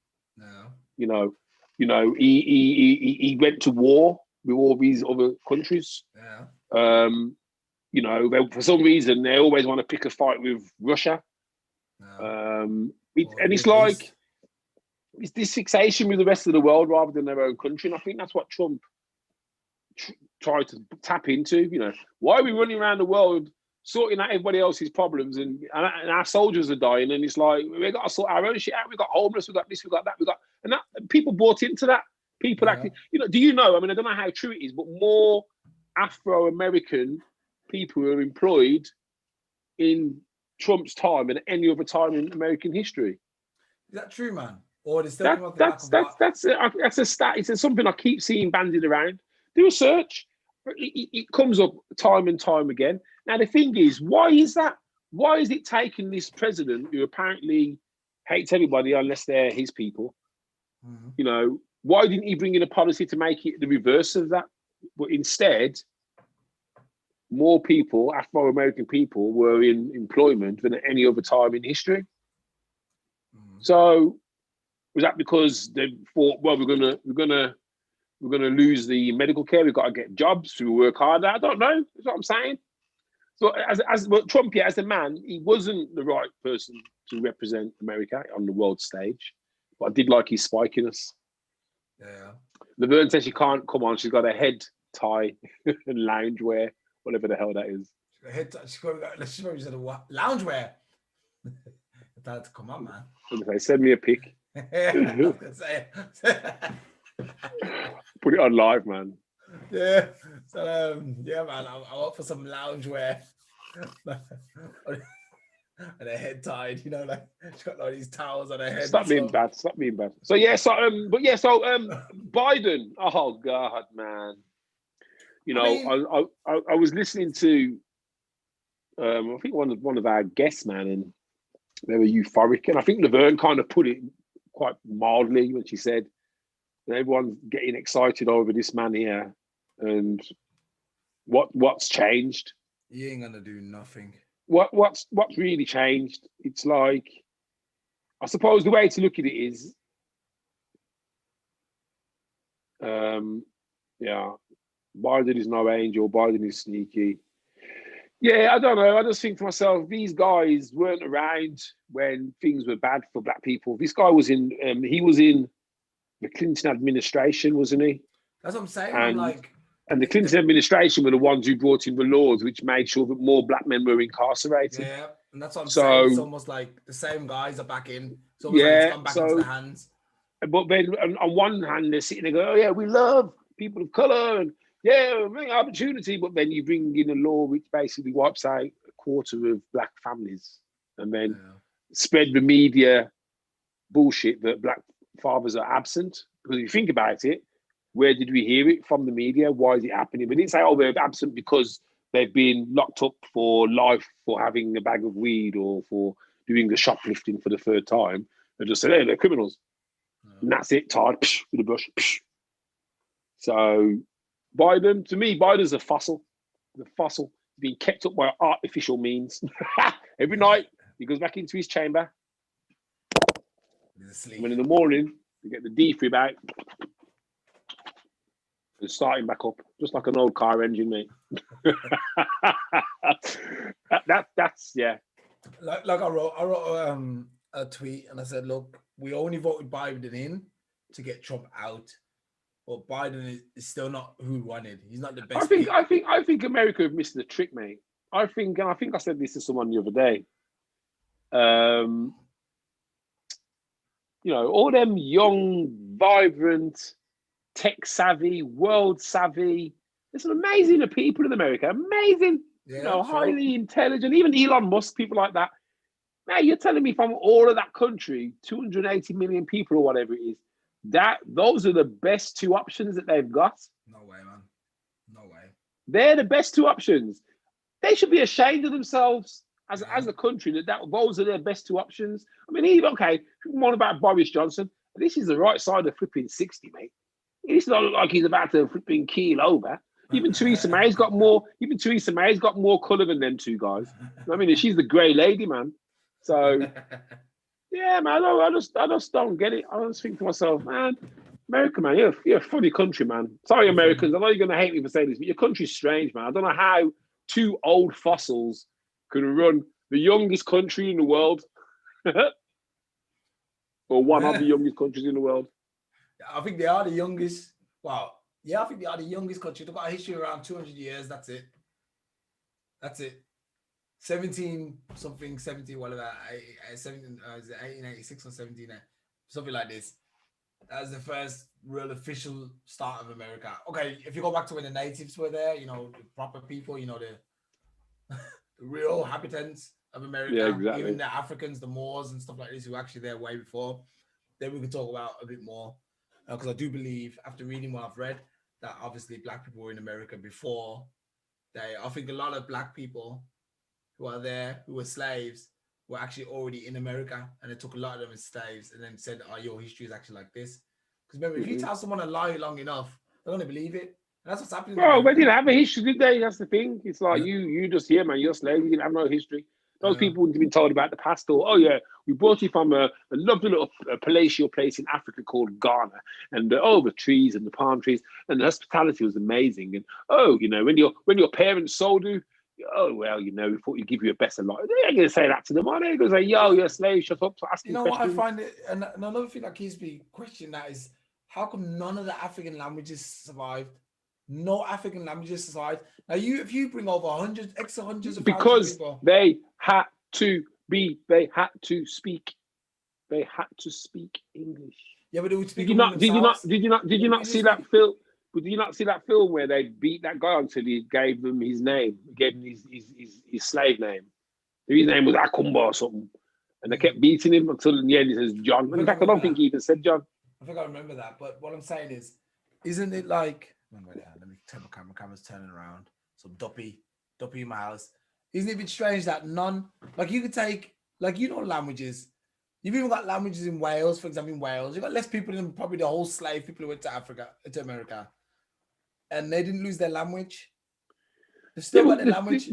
You know, he went to war with all these other countries. You know, for some reason they always want to pick a fight with Russia. And it's like it's this fixation with the rest of the world rather than their own country. And I think that's what Trump tried to tap into. You know, why are we running around the world sorting out everybody else's problems and our soldiers are dying? And it's like, we got to sort our own shit out. We got homeless, we got this, we got that, and that people bought into that. People actually, you know, do you know? I mean, I don't know how true it is, but more Afro-American people were employed in Trump's time than any other time in American history. Is that true, man? Or is that's a stat. It's something I keep seeing bandied around. Do a search. It comes up time and time again. Now, the thing is, why is that? Why is it taking this president who apparently hates everybody unless they're his people? You know, why didn't he bring in a policy to make it the reverse of that? But instead, more people, Afro-American people, were in employment than at any other time in history. So, was that because they thought, well, we're gonna lose the medical care, we've got to get jobs, we work harder? I don't know. That's what I'm saying. So well, Trump, yeah, as a man, he wasn't the right person to represent America on the world stage. But I did like his spikiness. Yeah. Laverne says she can't come on. She's got a head tie and loungewear, whatever the hell that is. A head tie. She probably said what? Loungewear. That to come on, man. Okay, send me a pic. Put it on live, man. Yeah. So yeah, man. I want for some loungewear. And a head tied, you know, like she's got like these towels on her head. Stop being bad. Stop being bad. So yeah, Biden. Oh God, man. You know, I was listening to I think one of our guests, man, and they were euphoric. And I think Laverne kind of put it quite mildly when she said everyone's getting excited over this man here and what's changed. He ain't gonna do nothing. What's really changed? It's like, I suppose the way to look at it is, Biden is no angel, Biden is sneaky. Yeah, I don't know. I just think to myself, these guys weren't around when things were bad for black people. This guy was in, he was in the Clinton administration, wasn't he? That's what I'm saying. And the Clinton administration were the ones who brought in the laws which made sure that more black men were incarcerated. Yeah, and that's what I'm saying. It's almost like the same guys are back in. It's almost like it's gone back into the hands. But then on one hand, they're sitting there going, oh yeah, we love people of colour and yeah, opportunity. But then you bring in a law which basically wipes out a quarter of black families and then spread the media bullshit that black fathers are absent. Because if you think about it, where did we hear it from the media? Why is it happening? We didn't say, oh, they're absent because they've been locked up for life for having a bag of weed or for doing the shoplifting for the third time. They just said, hey, they're criminals. And that's it, tied with a brush. So Biden, to me, Biden's a fossil. The fossil being kept up by artificial means. Every night, he goes back into his chamber. And then in the morning, you get the defib out. And starting back up, just like an old car engine, mate. That's yeah. Like I wrote a tweet and I said, look, we only voted Biden in to get Trump out. But Biden is still not who we wanted. He's not the best. I think America have missed the trick, mate. I think I said this to someone the other day. You know, all them young, vibrant, tech savvy, world savvy. There's some amazing people in America. Amazing, Yeah, you know, sure. highly intelligent. Even Elon Musk, people like that. Now you're telling me from all of that country, 280 million people or whatever it is, that those are the best two options that they've got. No way, man. No way. They're the best two options. They should be ashamed of themselves as a country that those are their best two options. I mean, okay, more about Boris Johnson. This is the right side of flipping 60, mate. It's not like he's about to flipping keel over. Even Theresa May's got more. Even Theresa May's got more colour than them two guys. I mean, she's the grey lady, man. So, yeah, man, I just don't get it. I just think to myself, man, America, man, you're a funny country, man. Sorry, Americans, I know you're going to hate me for saying this, but your country's strange, man. I don't know how two old fossils can run the youngest country in the world, or one of the youngest countries in the world. I think they are the youngest. Wow. Yeah, I think they are the youngest country. They've got a history around 200 years. That's it. 17 something, 17, whatever, 1886 or 17, something like this. That was the first real official start of America. Okay, if you go back to when the natives were there, you know, the proper people, you know, the real habitants of America, Yeah, exactly. even the Africans, the Moors and stuff like this, who were actually there way before, then we could talk about a bit more. Because I do believe, after reading what I've read, that obviously black people were in America before I think a lot of black people who are there, who were slaves, were actually already in America, and they took a lot of them as slaves and then said, oh, your history is actually like this. Because remember, if you tell someone a lie long enough, they're going to believe it. And that's what's happening. Bro, they didn't have a history, did they? That's the thing. It's like you just here, man. You're a slave. You didn't have no history. Those people wouldn't have been told about the past. Or, oh yeah, we brought you from a lovely little palatial place in Africa called Ghana, and the trees and the palm trees, and the hospitality was amazing. And you know, when your parents sold you, oh well, you know, we thought we'd give you a better life. They ain't gonna say that to them. Are they? They're gonna say, yo, you're a slave. Shut up. Asking questions. What I find it, and another thing that keeps me questioning that is, how come none of the African languages survived? No African languages survived. Now, if you bring over hundreds of thousands of people, they had to speak English. Yeah, but they would speak. Did you not see that film? But did you not see that film where they beat that guy until he gave them his name, gave him his slave name? His name was Akumba or something, and they kept beating him until in the end he says John. In fact, I don't think he even said John. I think I remember that. But what I'm saying is, isn't it like? Let me turn my camera. Camera's turning around. Some duppy in my house. Isn't it a bit strange that like you could take, like, you know, languages. You've even got languages in Wales, for example. In Wales, you've got less people than probably the whole slave people who went to America, and they didn't lose their language. They still got their language.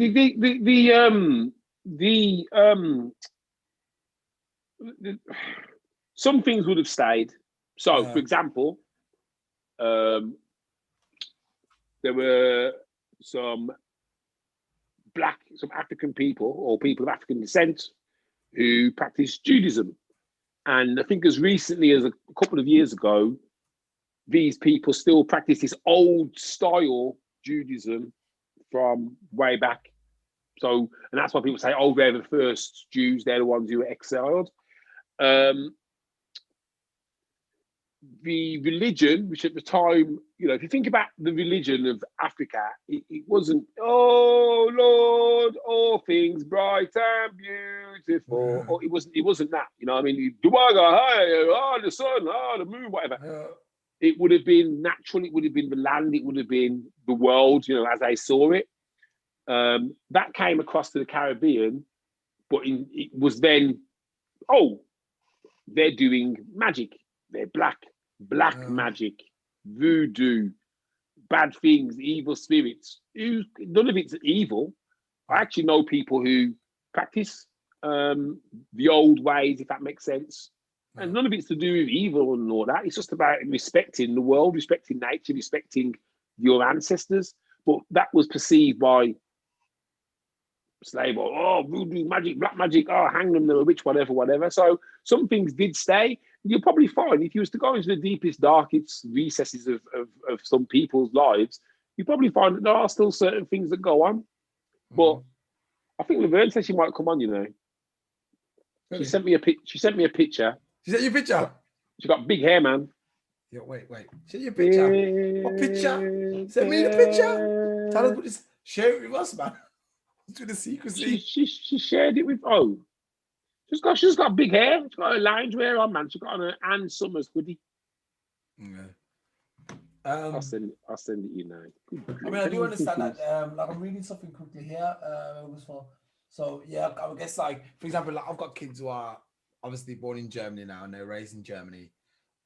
Some things would have stayed. So, for example, there were some African people or people of African descent who practiced Judaism. And I think as recently as a couple of years ago, these people still practice this old style Judaism from way back. So, and that's why people say, oh, they're the first Jews, they're the ones who were exiled. The religion, which at the time, you know, if you think about the religion of Africa, it wasn't, oh Lord, all things bright and beautiful. Or it wasn't that, you know. I mean, the sun, the moon, whatever. It would have been natural. It would have been the land. It would have been the world, you know, as they saw it. That came across to the Caribbean, but it was then, oh, they're doing magic. They're black magic, voodoo, bad things, evil spirits. None of it's evil. I actually know people who practice the old ways, if that makes sense. And none of it's to do with evil and all that. It's just about respecting the world, respecting nature, respecting your ancestors. But that was perceived by slave, or voodoo magic, black magic, hang them, they're a witch, whatever. So some things did stay. you'll probably find if you was to go into the deepest, darkest recesses of some people's lives, you probably find that there are still certain things that go on. But I think Laverne said she might come on. You know, Really? she sent me a She sent me a picture. She sent you a picture. She got big hair, man. Yeah, wait. Send you a picture. What picture? Send me the picture. Tell us what this. Share it with us, man. To the secrecy. She shared it with she's got big hair. She's got her loungewear on, man. She got on her Ann Summers hoodie. Yeah. I'll send it you now. I mean, I do understand that. Like, I'm reading something quickly here. So yeah, I guess, like, for example, like, I've got kids who are obviously born in Germany now and they're raised in Germany.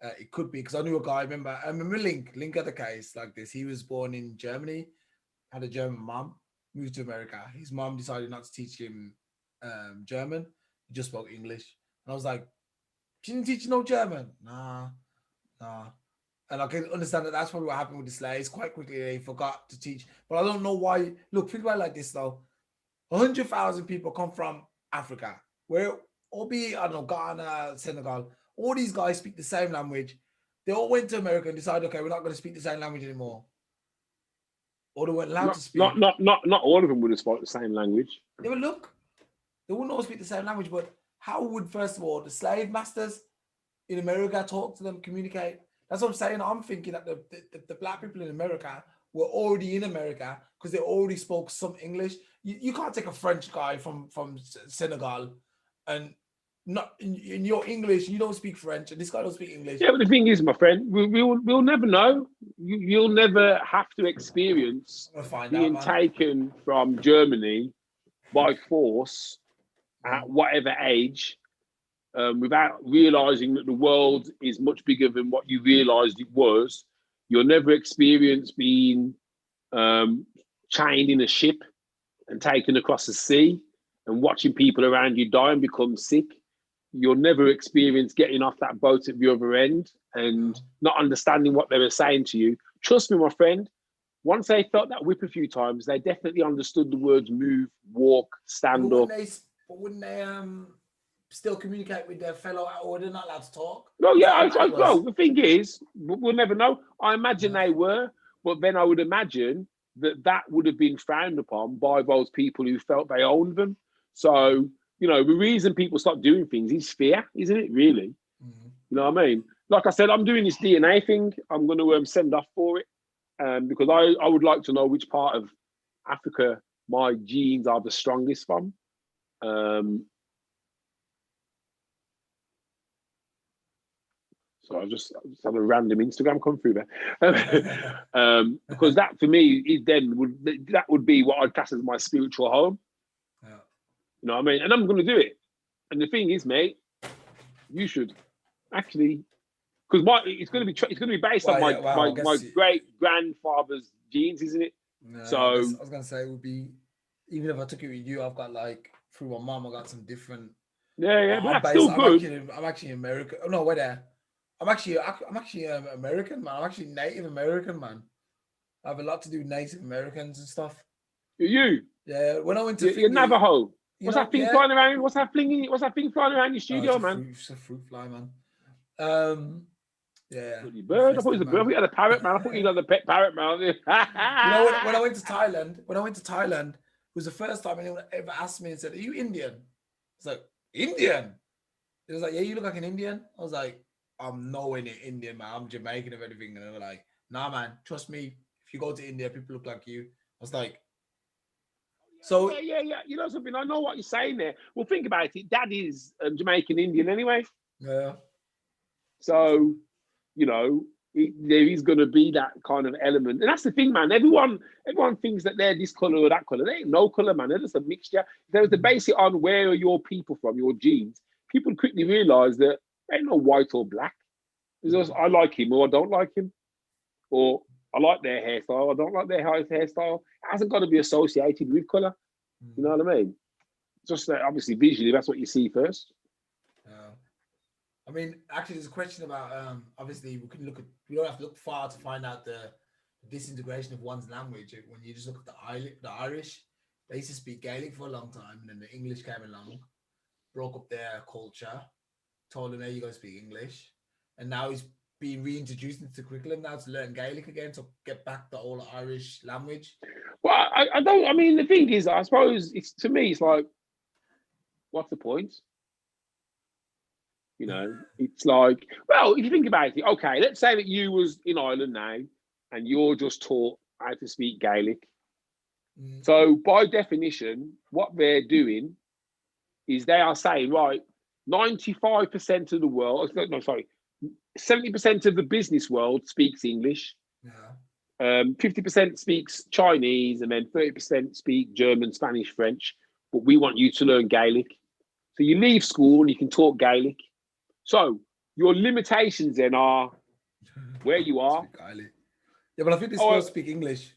It could be because I knew a guy. I remember Link had a case like this. He was born in Germany, had a German mom, moved to America. His mom decided not to teach him German. He just spoke English, and I was like, "She didn't teach you no German." Nah. And I can understand that that's probably what happened with the slaves. Quite quickly, they forgot to teach. But I don't know why. Look, think about it like this, though. 100,000 people come from Africa, where, albeit, I don't know, Ghana, Senegal, all these guys speak the same language. They all went to America and decided, okay, we're not going to speak the same language anymore. Or they weren't allowed to speak. Not all of them would have spoken the same language. Yeah, but look, they wouldn't all speak the same language, but how would, first of all, the slave masters in America talk to them, communicate? That's what I'm saying. I'm thinking that the black people in America were already in America because they already spoke some English. You can't take a French guy from Senegal and not in your English, you don't speak French, and this guy don't speak English. Yeah, but the thing is, my friend, we'll never know. You'll never have to experience being taken from Germany by force at whatever age, without realizing that the world is much bigger than what you realized it was. You'll never experience being chained in a ship and taken across the sea and watching people around you die and become sick. You'll never experience getting off that boat at the other end and not understanding what they were saying to you. Trust me, my friend, once they felt that whip a few times, they definitely understood the words move, walk, stand up. Wouldn't they still communicate with their fellow, or they're not allowed to talk? No, yeah, I know. The thing is, we'll never know. I imagine they were, but then I would imagine that would have been frowned upon by those people who felt they owned them. So, the reason people stop doing things is fear, isn't it, really? Mm-hmm. You know what I mean? Like I said, I'm doing this DNA thing. I'm going to send off for it because I would like to know which part of Africa my genes are the strongest from. So I just had a random Instagram come through there, because that for me would be what I'd class as my spiritual home. Yeah. You know what I mean? And I'm going to do it. And the thing is, mate, you should actually, because it's going to be based on my great grandfather's genes, isn't it? No, so I was going to say it would be, even if I took it with you, I've got through my mom, I got some different. Yeah, but that's still good. I'm actually American. Oh no, wait there. I'm actually American, man. I'm actually Native American, man. I have a lot to do with Native Americans and stuff. You? Yeah. When I went to you're Navajo. What's that thing flying around? What's that thing flying around your studio, man? It's a fruit fly, man. Yeah. Bird. I thought it was a bird. We had a parrot, man. I thought you had a pet parrot, man. When I went to Thailand, it was the first time anyone ever asked me and said, "Are you Indian?" I was like, "Indian?" It was like, "Yeah, you look like an Indian." I was like, "I'm nowhere near Indian, man. I'm Jamaican of anything." And they were like, "Nah, man. Trust me. If you go to India, people look like you." I was like, "So yeah. You know something? I know what you're saying there. Well, think about it. Dad is Jamaican Indian anyway. Yeah. So, there is going to be that kind of element, and that's the thing, man. Everyone thinks that they're this color or that color. They ain't no color, man. They're just a mixture. If they was to base it on where are your people from, your genes, people quickly realize that there ain't no white or black. It's just, I like him or I don't like him, or I like their hairstyle. I don't like their hairstyle. It hasn't got to be associated with color. You know what I mean? Just obviously visually, that's what you see first. I mean, actually, there's a question about obviously we don't have to look far to find out the disintegration of one's language. When you just look at the Irish, they used to speak Gaelic for a long time, and then the English came along, broke up their culture, told him, "Hey, you got to speak English," and now he's being reintroduced into the curriculum now to learn Gaelic again to get back the old Irish language. Well, I don't. I mean, the thing is, I suppose it's to me, it's like, what's the point? You know, it's like, well, if you think about it, okay, let's say that you was in Ireland now, and you're just taught how to speak Gaelic. So by definition, what they're doing is they are saying, right, 95% of the world, no, sorry, 70% of the business world speaks English. Yeah. 50% speaks Chinese, and then 30% speak German, Spanish, French. But we want you to learn Gaelic. So you leave school and you can talk Gaelic. So your limitations then are where you are. Yeah, but I think they're supposed to speak English,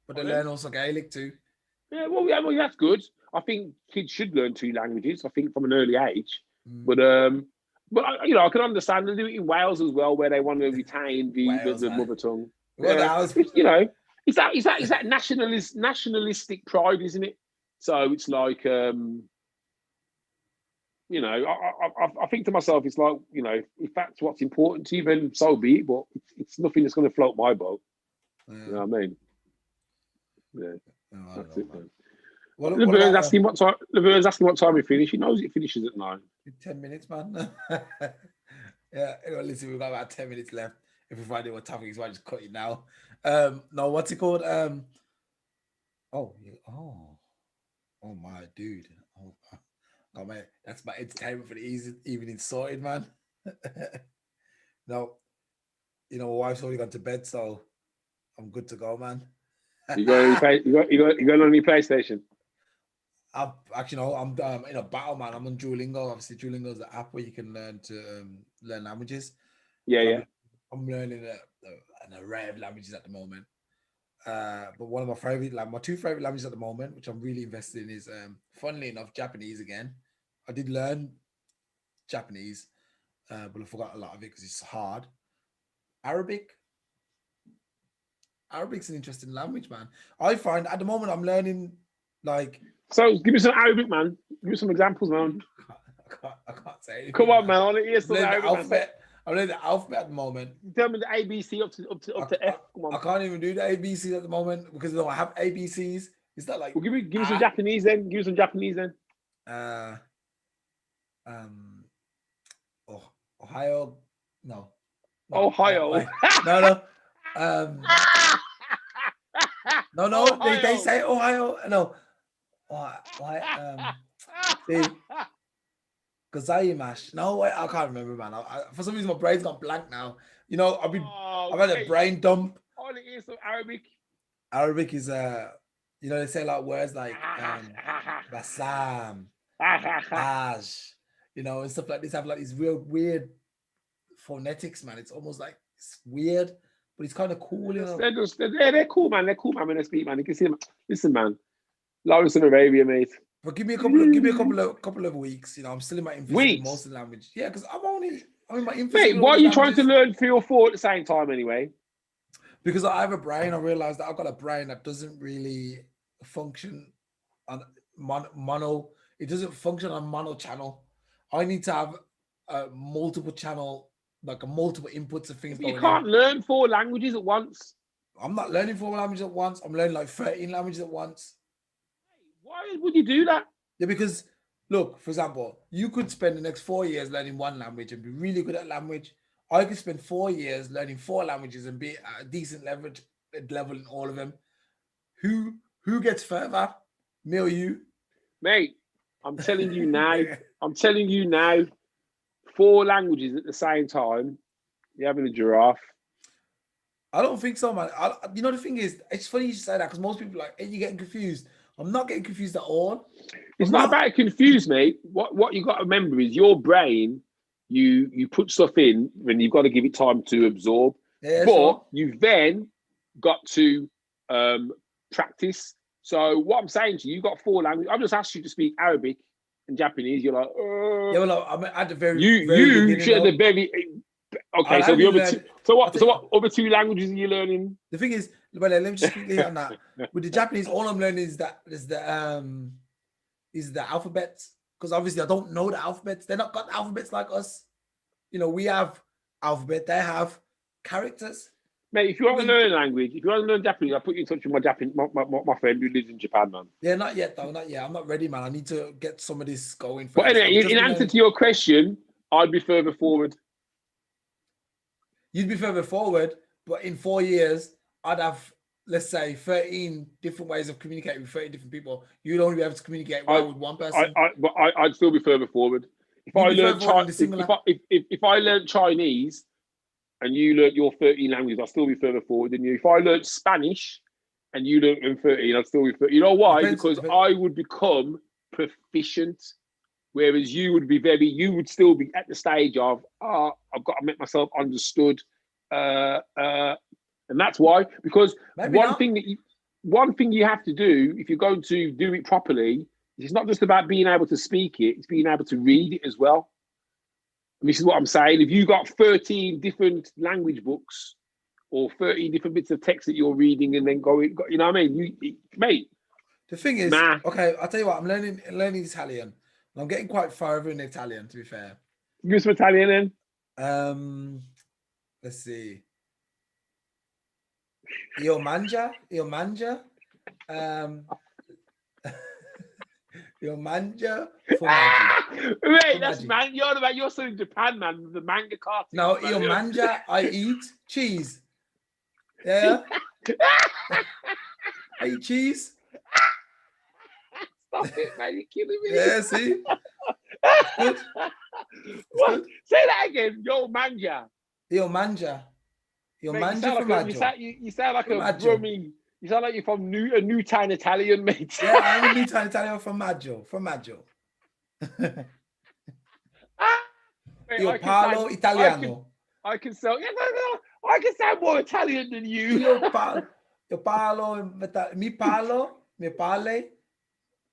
but they learn also Gaelic too. Yeah, well, that's good. I think kids should learn 2 languages. I think from an early age. But you know, I can understand they do it in Wales as well, where they want to retain the mother tongue. Yeah. You know, it's that nationalistic pride, isn't it? So it's like, you know, I think to myself, it's like, you know, if that's what's important to you, then so be it. But it's nothing that's going to float my boat. Yeah. You know what I mean? Yeah, that's it, man. Laverne's asking what time. Laverne's asking what time we finish. He knows it finishes at 9. 10 minutes, man. Yeah. Anyway, listen, we've got about 10 minutes left. If we find out what topic is, I just cut it now. No, what's it called? Oh my dude. Oh man, that's my entertainment for the evening sorted, man. No, you know, my wife's already gone to bed, so I'm good to go, man. You got on your PlayStation? I'm in a battle, man. I'm on Duolingo. Obviously, Duolingo is the app where you can learn languages. Yeah. I'm learning an array of languages at the moment. But one of my 2 favorite languages at the moment, which I'm really invested in, is funnily enough, Japanese again. I did learn Japanese, but I forgot a lot of it because it's hard. Arabic's an interesting language, man. I find at the moment I'm learning like. So give me some Arabic, man. Give me some examples, man. I can't say anything. Come on, man. I want to hear some Arabic. Alphabet. I'm learning the alphabet at the moment. Tell me the ABC up to F. Come on. I can't even do the ABCs at the moment because I don't have ABCs. Is that like? Well, give me some Japanese then. Give me some Japanese then. Ohio. No. Ohio. No. No. They say Ohio. No. Gazaimash. No, I can't remember, man. For some reason, my brain's gone blank now. You know, I've had a brain dump. I want to hear some Arabic. Arabic is you know, they say like words like basam, aj, you know, and stuff like this. Have like these real weird phonetics, man. It's almost like it's weird, but it's kind of cool, you know. They're cool, man. They're cool, man. When they speak, man. You can see them. Listen, man. Lawrence of Arabia, mate. But give me a couple of weeks. You know, I'm still in my infancy with most of the language. Yeah, because I'm in my infancy. Mate, why are you trying to learn 3 or 4 at the same time anyway? Because I have a brain. I realized that I've got a brain that doesn't really function on mono. It doesn't function on mono channel. I need to have a multiple channel, like a multiple inputs of things. You can't learn 4 languages at once. I'm not learning 4 languages at once. I'm learning like 13 languages at once. Why would you do that? Yeah, because look, for example, you could spend the next 4 years learning 1 language and be really good at language. I could spend 4 years learning 4 languages and be at a decent level in all of them. Who gets further? Me or you? Mate, I'm telling you now. 4 languages at the same time. You're having a giraffe. I don't think so, man. You know, the thing is, it's funny you say that because most people are like, hey, you're getting confused. I'm not getting confused at all. It's not about confused, mate. What you got to remember is your brain, you put stuff in when you've got to give it time to absorb. Yeah, but sure. you've then got to practice. So what I'm saying to you, you've got 4 languages. I've just asked you to speak Arabic and Japanese. You're like, yeah, well, I'm at the very you should at the very. Okay, so the other 2. So what other 2 languages are you learning? The thing is, well, let me just quickly on that. With the Japanese, all I'm learning is the alphabet because obviously I don't know the alphabets. They're not got alphabets like us. You know, we have alphabet. They have characters. Mate, if you want to learn a language, if you want to learn Japanese, I'll put you in touch with my friend who lives in Japan, man. Yeah, not yet though, not yet. I'm not ready, man. I need to get some of this going first. But anyway, in answer to your question, I'd be further forward. You'd be further forward, but in 4 years, I'd have, let's say, 13 different ways of communicating with 30 different people. You'd only be able to communicate well with one person. I'd still be further forward. If I learned Chinese and you learnt your 13 languages, I'd still be further forward than you. If I learnt Spanish and you learnt them 13, I'd still be further. You know why? Because I would become proficient, whereas you would still be at the stage of, I've got to make myself understood. And that's why, because one thing you have to do if you're going to do it properly, it's not just about being able to speak it, it's being able to read it as well. And this is what I'm saying. If you got 13 different language books or 13 different bits of text that you're reading and then going, you know what I mean? Mate. The thing is, okay, I'll tell you what, I'm learning Italian. And I'm getting quite far over in Italian, to be fair. Give some Italian then. Let's see. Io mangia. Io mangia formaggio. Wait, that's man. You're still in Japan, man. The manga cartoon. No, io mangia, I eat cheese. Yeah. I eat cheese. Stop it, man. You're killing me. Yeah, see? Good. What? Say that again. Yo manja. Io mangia. Io mangia formaggio. You sound like a drumming. You sound like you're from a Newtown Italian, mate. Yeah, I'm a Newtown Italian. Formaggio. Io parlo italiano. I can sound more Italian than you. Io parlo, mi parle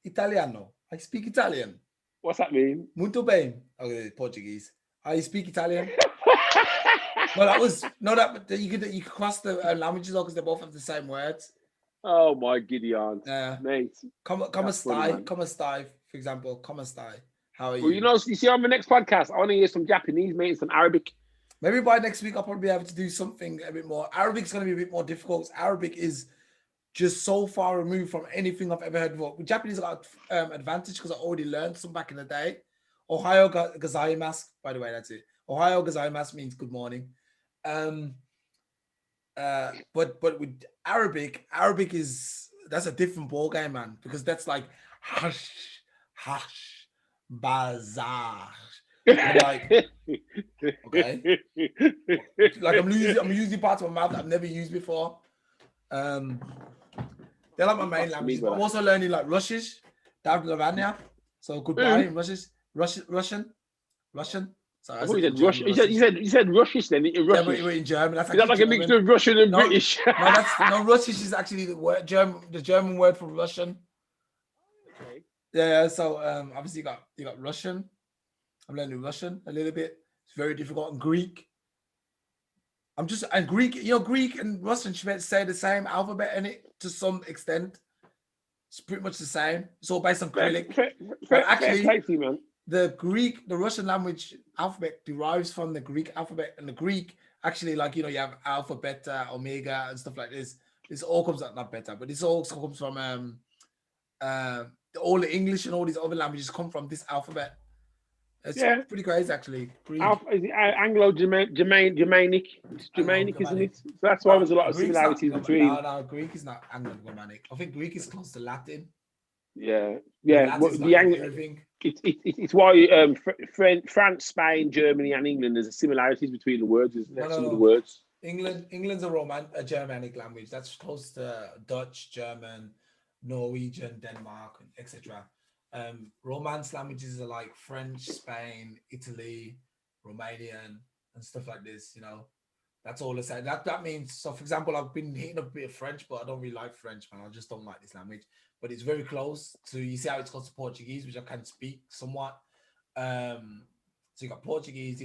italiano. I speak Italian. What's that mean? Muito bem. Okay, Portuguese. I speak Italian. You could cross the languages because they both have the same words. Oh my giddy aunt, mate. Come stai, for example, come stai. How are you? Well, you see on the next podcast, I want to hear some Japanese, mate, and some Arabic. Maybe by next week I'll probably be able to do something a bit more. Arabic's going to be a bit more difficult. Arabic is just so far removed from anything I've ever heard before. Japanese got advantage because I already learned some back in the day. Ohio gozaimasu, by the way, that's it. Ohio gozaimasu means good morning. But with Arabic that's a different ball game, man, because that's like hush, bazaar. Like, okay, like I'm using parts of my mouth that I've never used before. They're like my main language. I'm also learning like Russian, so goodbye in Russian. So I thought you said Russian. You said Russian then. Yeah, but we're in German. That's is that like a mixture of Russian and British? No, Russian is actually the German word for Russian. Okay. Yeah, so obviously you got Russian. I'm learning Russian a little bit. It's very difficult. And Greek. Greek, Greek and Russian should say the same alphabet in it to some extent. It's pretty much the same. It's all based on Cyrillic. Actually, the Russian language alphabet derives from the Greek alphabet, and the Greek actually, like, you have alpha, beta, omega, and stuff like this. This all comes out, not beta, but this all comes from all the English and all these other languages come from this alphabet. It's pretty crazy, actually. Greek. Is it Anglo-Germanic? It's Germanic, isn't it? So that's why there's a lot of similarities between. No, Greek is not Anglo-Germanic. I think Greek is close to Latin. Yeah. Everything. It's why France, Spain, Germany, and England, there's similarities between the words, isn't there? Some of the words. England's a Germanic language. That's close to Dutch, German, Norwegian, Denmark, etc. Romance languages are like French, Spain, Italy, Romanian, and stuff like this. That's all I say. That means, so for example, I've been hitting a bit of French, but I don't really like French, man. I just don't like this language. But it's very close to, you see how it's close to Portuguese, which I can speak somewhat. So you got Portuguese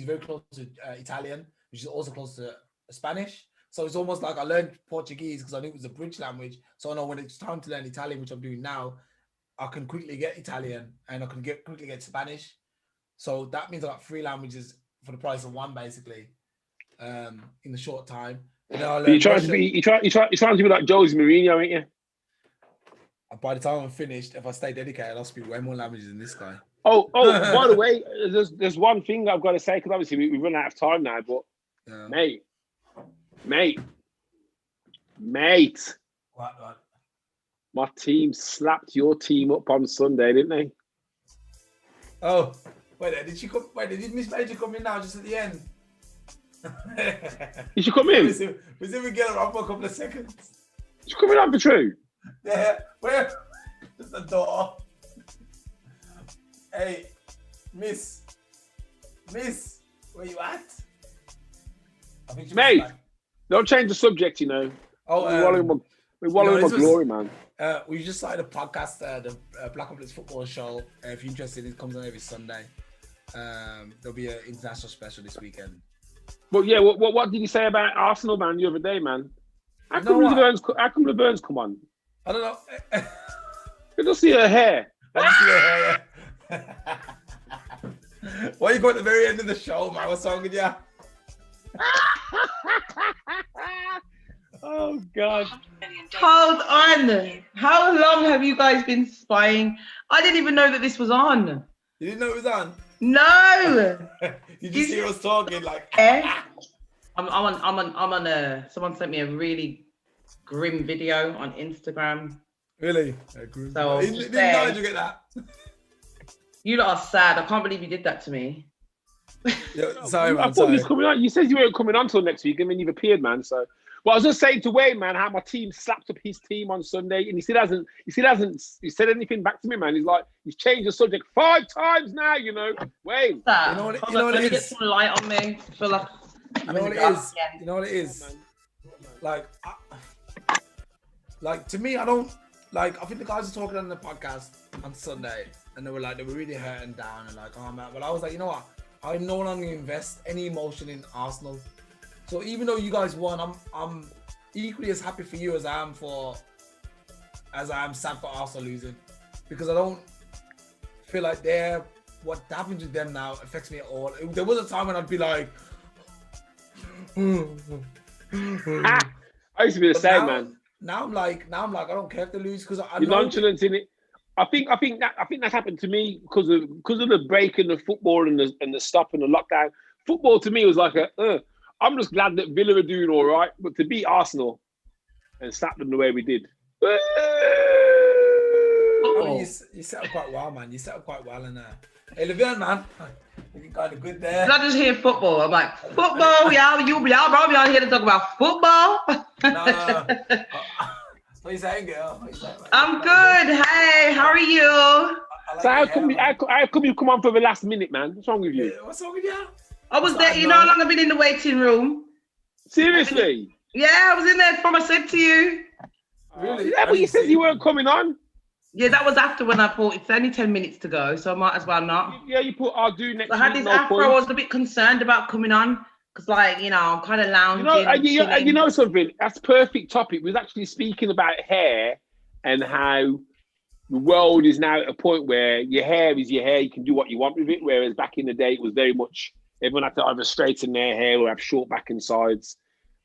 very close to Italian, which is also close to Spanish. So it's almost like I learned Portuguese because I knew it was a bridge language. So I know when it's time to learn Italian, which I'm doing now, I can quickly get Italian and I can quickly get Spanish. So that means I got 3 languages for the price of 1, basically, in a short time. And then I learned Russian. You're trying to be like Jose Mourinho, ain't you? And by the time I'm finished, if I stay dedicated, I'll speak way more languages than this guy. Oh, by the way, there's one thing I've got to say, because obviously we've run out of time now, but mate. What? My team slapped your team up on Sunday, didn't they? Oh, wait, did she come? Wait, did Miss Major come in now just at the end? Did she come in? We see we get her up for a couple of seconds. Did she come in on for true? Yeah, where? Just the door. Hey, Miss, where you at? I think mate, don't change the subject, you know. Oh, we're wallowing my glory, man. We just started a podcast, the Blackopolypse football show. If you're interested, it comes on every Sunday. There'll be an international special this weekend. But yeah, what did you say about Arsenal, man, the other day, man? How come Laverne's come on? I don't know. You don't see her hair. I just see her hair, yeah. Why you go at the very end of the show, man? What's wrong with you? Oh, God. Hold on. How long have you guys been spying? I didn't even know that this was on. You didn't know it was on? No. You just hear us talking like. I'm on. Someone sent me a really grim video on Instagram. Really? So didn't Nigel get that? You lot are sad. I can't believe you did that to me. Yeah, sorry, man. I thought you was coming on. You said you weren't coming on till next week, and then you've appeared, man. So, well, I was just saying to Wayne, man, how my team slapped up his team on Sunday, and he still hasn't said anything back to me, man. He's like, he's changed the subject 5 times now, you know. Wayne, you know what it is? Get some light on me. I feel like you know what it is. You know what it is. Like to me, I don't like. I think the guys were talking on the podcast on Sunday, and they were really hurt and down, and like, oh man. But I was like, you know what? I no longer invest any emotion in Arsenal. So even though you guys won, I'm equally as happy for you as I am sad for Arsenal losing, because I don't feel like what happens with them now affects me at all. There was a time when I'd be like, I used to be the same, man. Now I'm like, I don't care if they lose, because I know nonchalant in it. I think that's happened to me because of the break in the football and the stop and the lockdown. Football to me was like I'm just glad that Villa are doing all right, but to beat Arsenal and slap them the way we did. I mean, you set up quite well, man. You set up quite well in there. Hey, Laverne, man, looking kind of good there. I just hear football. I'm like, football, y'all brought me here to talk about football. No. What are you saying, girl? What are you saying, man? I'm good. Hey, how are you? So how come you come on for the last minute, man? What's wrong with you? What's wrong with you? I was there. You know how long I've been in the waiting room? Seriously? Yeah, I was in there from I said to you. Really? Yeah, but you said you weren't coming on. Yeah, that was after when I thought it's only 10 minutes to go, so I might as well not. Yeah, you put I'll do next week. I had this afro. I was a bit concerned about coming on because, like, you know, I'm kind of lounging. You know something? That's perfect topic. We was actually speaking about hair and how the world is now at a point where your hair is your hair. You can do what you want with it. Whereas back in the day, it was very much everyone had to either straighten their hair or have short back and sides.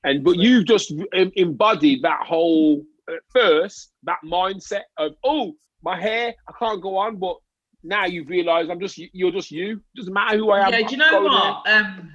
But you've just embodied that whole first that mindset of my hair, I can't go on, but now you've realised you're just you. Doesn't matter who I am. Yeah, do you know what?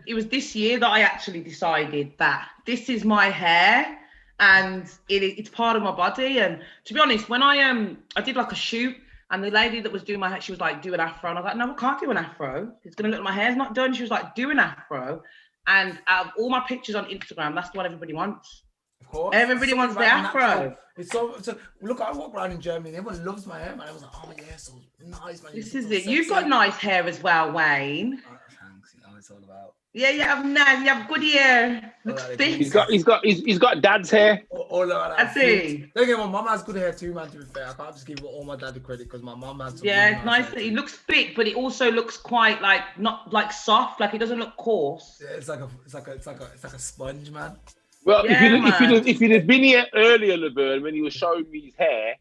It was this year that I actually decided that this is my hair and it's part of my body. And to be honest, when I did like a shoot and the lady that was doing my hair, she was like, do an afro. And I was like, no, I can't do an afro. It's going to look like my hair's not done. She was like, do an afro. And out of all my pictures on Instagram, that's what everybody wants. Of course. Everybody wants the afro. It's so look, I walk around in Germany, everyone loves my hair, man. I was like, oh yeah, so nice, man. This is it. You've got nice hair as well, Wayne. Oh, thanks. You know what it's all about. Yeah, you have nice. You have good hair. Looks thick. He's got dad's hair. All that. I see. Don't get my mum has good hair too, man. To be fair, I can't just give all my dad the credit because my mum has. Yeah, it's nice. It looks thick, but it also looks quite like not like soft. Like it doesn't look coarse. Yeah, it's like a sponge, man. Well, if you'd have been here earlier, Laverne, when he was showing me his hair,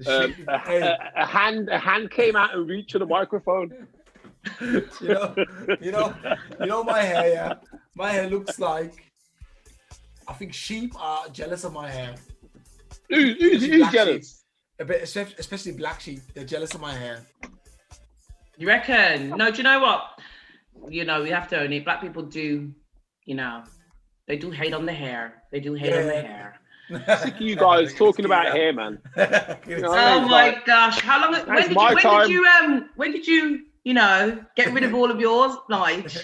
A hand came out and reached for the microphone. you know my hair. Yeah, my hair looks like. I think sheep are jealous of my hair. Who's jealous? A bit, especially black sheep. They're jealous of my hair. You reckon? No, do you know what? You know, we have to own it. Black people do, they do hate on the hair. They do hate on the hair. Sick of you guys talking about hair, man. Oh my gosh! How long? When did you get rid of all of yours, Nigel?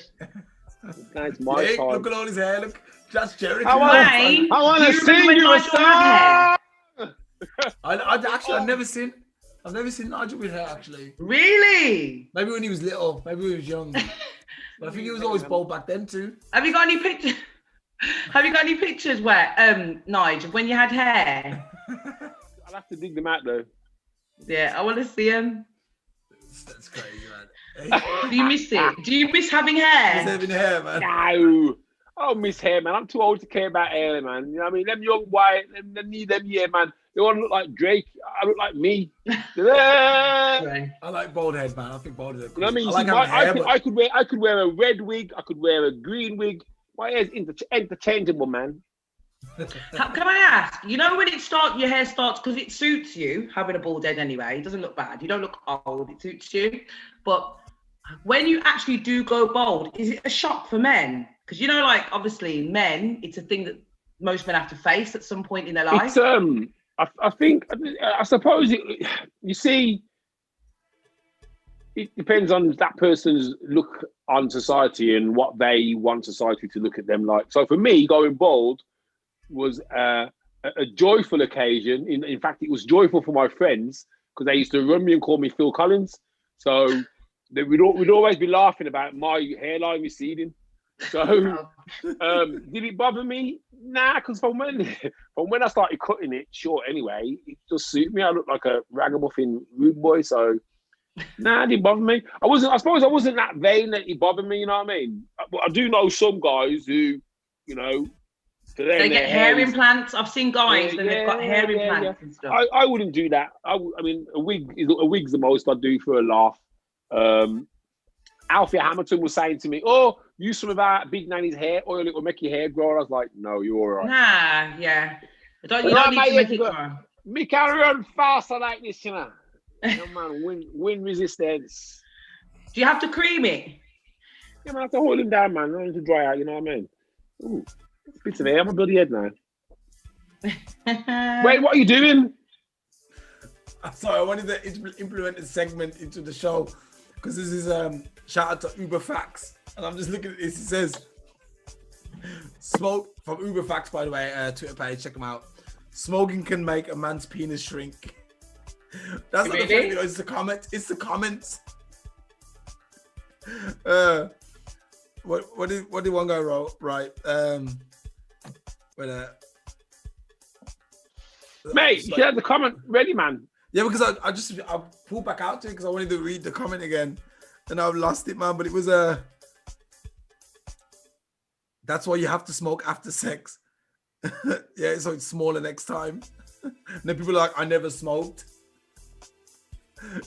That's my time. Look at all his hair. Look, that's Jericho. I want to sing you a song. I've never seen Nigel with hair actually. Really? Maybe when he was little. Maybe when he was young. But I think he was always bald back then too. Have you got any pictures? Have you got any pictures where, Nigel, when you had hair? I'll have to dig them out though. Yeah, I want to see them. That's crazy, man. Do you miss it? Do you miss having hair? Miss having hair, man. No. I don't miss hair, man. I'm too old to care about hair, man. You know what I mean? Them young white, them need them, yeah, man. They want to look like Drake. I look like me. I like bald head, man. I think bald head. You know what I mean? I could wear a red wig. I could wear a green wig. My hair's interchangeable, man. Can I ask? You know when your hair starts, because it suits you having a bald head anyway. It doesn't look bad. You don't look old. It suits you. But when you actually do go bald, is it a shock for men? Because obviously men, it's a thing that most men have to face at some point in their life. It's I suppose you see, it depends on that person's look on society and what they want society to look at them like. So for me, going bald was a joyful occasion. In fact, it was joyful for my friends because they used to run me and call me Phil Collins. So we'd always be laughing about my hairline receding. So did it bother me? Nah, because from when I started cutting it short anyway, it just suited me. I looked like a ragamuffin rude boy, so nah, it didn't bother me. I suppose I wasn't that vain that it bothered me, you know what I mean? But I do know some guys who, they get hair implants. I've seen guys and they've got hair implants and stuff. I wouldn't do that. I mean, a wig's the most I'd do for a laugh. Alfie Hamilton was saying to me, "Oh, use some of our Big Nanny's hair oil; it will make your hair grow." I was like, "No, you're all right." Nah, yeah. You don't need to make it grow. Me can run faster like this, you know. Man, wind resistance. Do you have to cream it? Yeah, man, I have to hold him down, man. I need to dry out. You know what I mean? Ooh, bits of hair on my bloody head now. Wait, what are you doing? I'm sorry, I wanted to implement a segment into the show because this is shout out to Uber Facts, and I'm just looking at this. It says smoke from Uber Facts, by the way, Twitter page. Check them out. Smoking can make a man's penis shrink. That's not the thing. It's the comment. It's the comments. What did one guy wrote? Right. Mate, you should have the comment ready, man. Yeah, because I pulled back out to it because I wanted to read the comment again, and I've lost it, man. But it was that's why you have to smoke after sex. Yeah, so it's smaller next time. And then people are like, I never smoked.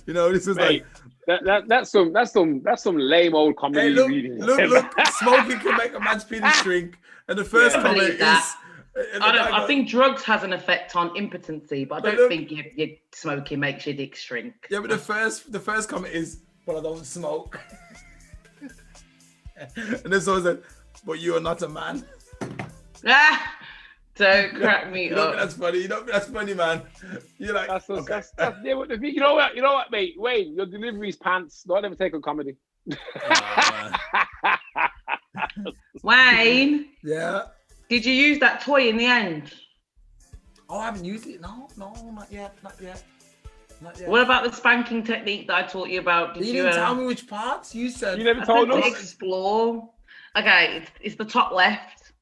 This is mate, like that's some lame old comedy reading. Look, smoking can make a man's penis shrink. And the first comment is I think drugs has an effect on impotency, but I don't think your smoking makes your dick shrink. Yeah, but the first comment is, but I don't smoke. And then someone said, but you are not a man. Don't crack me up. That's funny. That's funny, man. You're like, that's you know what, mate? Wayne, your delivery's pants. Don't ever take on comedy. Wayne. Yeah. Did you use that toy in the end? Oh, I haven't used it. No, not yet. What about the spanking technique that I taught you about? You didn't tell me which parts. You said you never told us. Explore. Okay, it's the top left.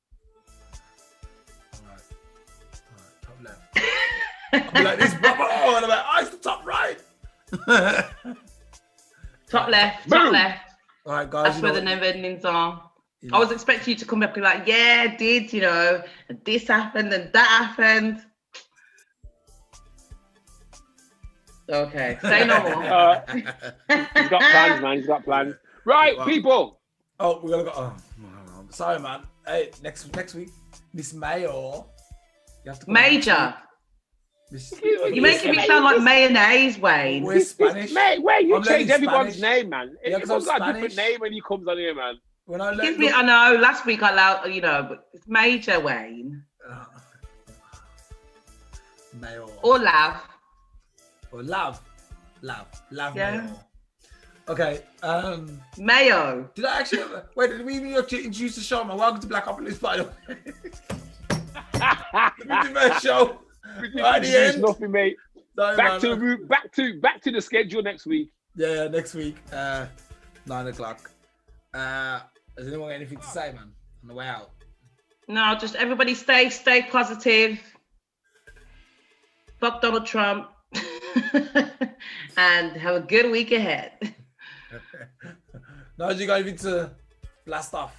Top left. I'll be like this, brother. Oh, and I'm like, it's the top right. Top left. Boom. Top left. All right, guys. That's where the never endings are. I was expecting you to come up and be like, yeah, I did, and this happened and that happened. Okay, say no more. He's got plans, man. He's got plans. Right, people. Oh, we're gonna go. Oh, sorry, man. Hey, next week, Miss Mayo. You have to Major. You're making me sound like mayonnaise, Wayne. We're Spanish. Mate, where you I'm change learning everyone's Spanish. name, man. Yeah, 'cause Everyone's I'm got a different Spanish. name when he comes on here, man. When I Excuse me, I know. Last week I allowed, but it's Major Wayne. Mayo. Or Lav. Or Lav. Yeah. Mayo. Okay. Mayo. Did I actually wait? Did we even introduce the show, man? Welcome to Blackopolypse, by the way. The first show. At the end. Nothing, mate. Sorry, back to the schedule next week. Yeah, next week. 9:00. Does anyone got anything to say, man? On the way out. No, just everybody stay positive. Fuck Donald Trump. And have a good week ahead. Nigel, you got anything to blast off?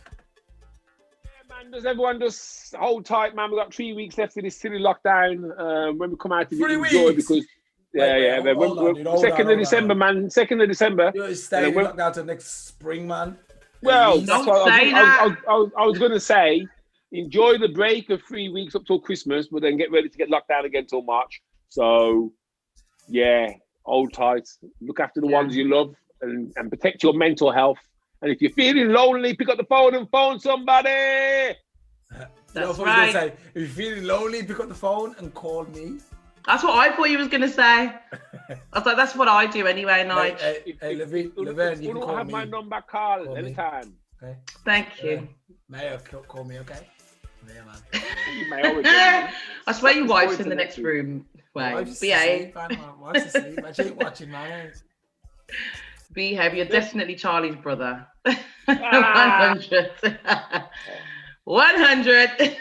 Yeah, man, does everyone just hold tight, man? We've got 3 weeks left of this silly lockdown. When we come out of it, 3 enjoy weeks? because Hold on, dude, hold 2nd on, of December, man. 2nd of December. You're staying locked down till next spring, man. Well, Don't that's what say that. I was going to say. Enjoy the break of 3 weeks up till Christmas, but then get ready to get locked down again till March. So, yeah, hold tight. Look after the ones you love and protect your mental health. And if you're feeling lonely, pick up the phone and phone somebody. That's right. Say, if you're feeling lonely, pick up the phone and call me. That's what I thought you was going to say. I was like, that's what I do anyway, Nigel. Hey, Levine, you can call have me. my number, call anytime. Okay. Thank you. Mayo, call me, okay? Yeah, Man. I swear your wife's in the next room. Wait, behave. Wife's asleep. I ain't watching, man. Behave. You're definitely Charlie's brother. 100. 100.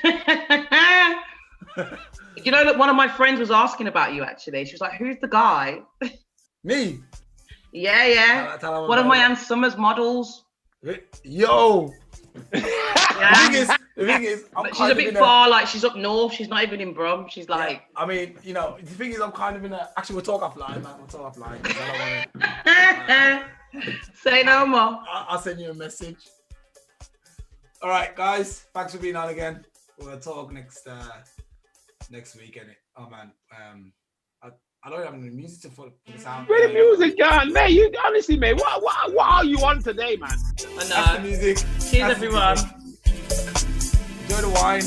You know, look, one of my friends was asking about you, actually. She was like, who's the guy? Me? Yeah. Tell her one of my Aunt Summer's models. Yo! Yeah. The thing is, she's a bit far, like she's up north. She's not even in Brum. She's like. I mean, the thing is, I'm kind of in a. Actually, we'll talk offline, man. We'll talk offline. I don't want to. Say no more. I'll send you a message. All right, guys. Thanks for being on again. We'll talk next week, innit? Oh man. I don't have any music to put this out. Where the music gone, man? You honestly, man. What are you on today, man? I know. That's the music. Cheers, everyone. Enjoy the wine.